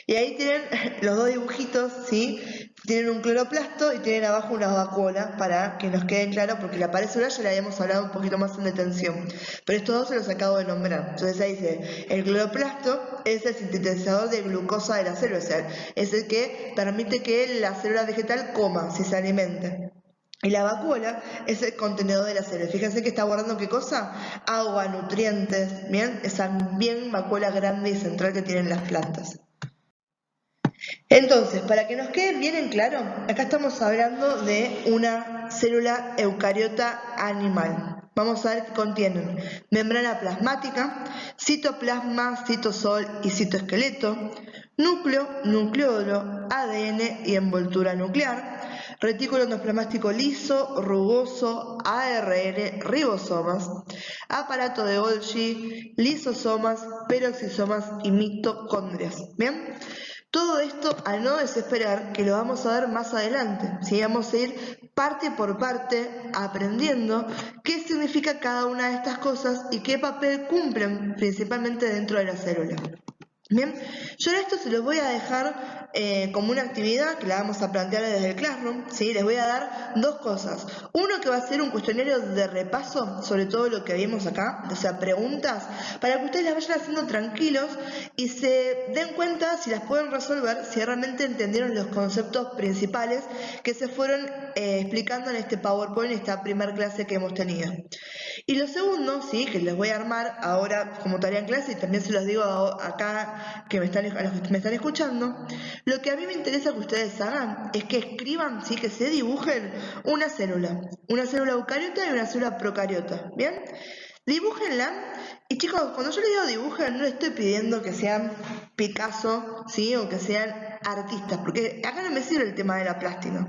A: Y ahí tienen los dos dibujitos, ¿sí? Tienen un cloroplasto y tienen abajo una vacuola para que nos queden claros, porque la pared celular ya la habíamos hablado un poquito más en detención, pero estos dos se los acabo de nombrar. Entonces ahí dice, el cloroplasto es el sintetizador de glucosa de la célula, o sea, es el que permite que la célula vegetal coma, si se alimente. Y la vacuola es el contenedor de la célula. Fíjense que está guardando ¿qué cosa? Agua, nutrientes, ¿bien? Esa bien vacuola grande y central que tienen las plantas. Entonces, para que nos quede bien en claro, acá estamos hablando de una célula eucariota animal. Vamos a ver que contienen membrana plasmática, citoplasma, citosol y citoesqueleto, núcleo, nucleolo, ADN y envoltura nuclear, retículo endoplasmático liso, rugoso, ARN, ribosomas, aparato de Golgi, lisosomas, peroxisomas y mitocondrias. ¿Bien? Todo esto al no desesperar, que lo vamos a ver más adelante, ¿sí? Vamos a ir parte por parte aprendiendo qué significa cada una de estas cosas y qué papel cumplen principalmente dentro de la célula. Bien, yo esto se los voy a dejar como una actividad que la vamos a plantear desde el Classroom, ¿sí? Les voy a dar dos cosas. Uno que va a ser un cuestionario de repaso sobre todo lo que vimos acá, o sea, preguntas, para que ustedes las vayan haciendo tranquilos y se den cuenta si las pueden resolver, si realmente entendieron los conceptos principales que se fueron explicando en este PowerPoint, esta primera clase que hemos tenido. Y lo segundo, ¿sí? Que les voy a armar ahora como tarea en clase y también se los digo acá a los que me están escuchando, lo que a mí me interesa que ustedes hagan es que escriban, ¿sí? Que se dibujen una célula eucariota y una célula procariota, ¿bien? Dibújenla y chicos, cuando yo les digo dibujen, no les estoy pidiendo que sean Picasso, ¿sí? O que sean artistas, porque acá no me sirve el tema de la plástica.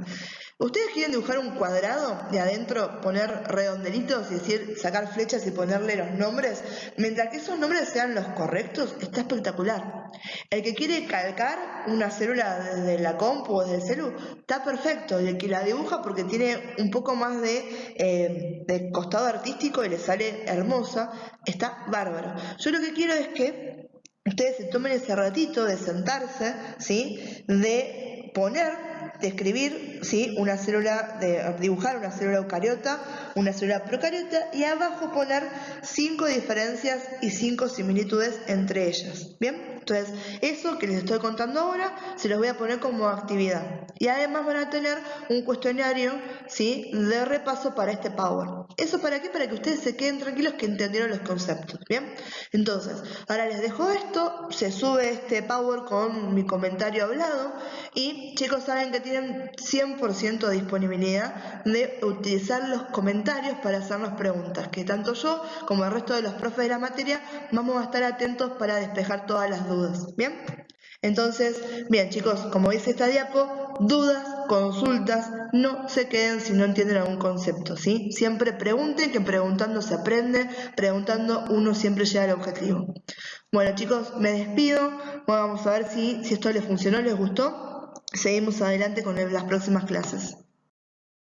A: ¿Ustedes quieren dibujar un cuadrado y adentro poner redondelitos y decir, sacar flechas y ponerle los nombres? Mientras que esos nombres sean los correctos, está espectacular. El que quiere calcar una célula desde la compu o desde el celu, está perfecto. Y el que la dibuja porque tiene un poco más de costado artístico y le sale hermosa, está bárbaro. Yo lo que quiero es que ustedes se tomen ese ratito de sentarse, ¿sí? De poner, de escribir, ¿sí? Una célula, de dibujar una célula eucariota, una célula procariota y abajo poner 5 diferencias y 5 similitudes entre ellas. ¿Bien? Entonces, eso que les estoy contando ahora, se los voy a poner como actividad. Y además van a tener un cuestionario, ¿sí? De repaso para este Power. ¿Eso para qué? Para que ustedes se queden tranquilos que entendieron los conceptos. ¿Bien? Entonces, ahora les dejo esto, se sube este Power con mi comentario hablado y chicos saben que tienen 100% de disponibilidad de utilizar los comentarios para hacernos preguntas, que tanto yo como el resto de los profes de la materia vamos a estar atentos para despejar todas las dudas. ¿Bien? Entonces, bien chicos, como dice esta diapo, dudas, consultas, no se queden si no entienden algún concepto, ¿sí? Siempre pregunten, que preguntando se aprende, preguntando uno siempre llega al objetivo. Bueno chicos, me despido, bueno, vamos a ver si esto les funcionó, les gustó. Seguimos adelante con las próximas clases.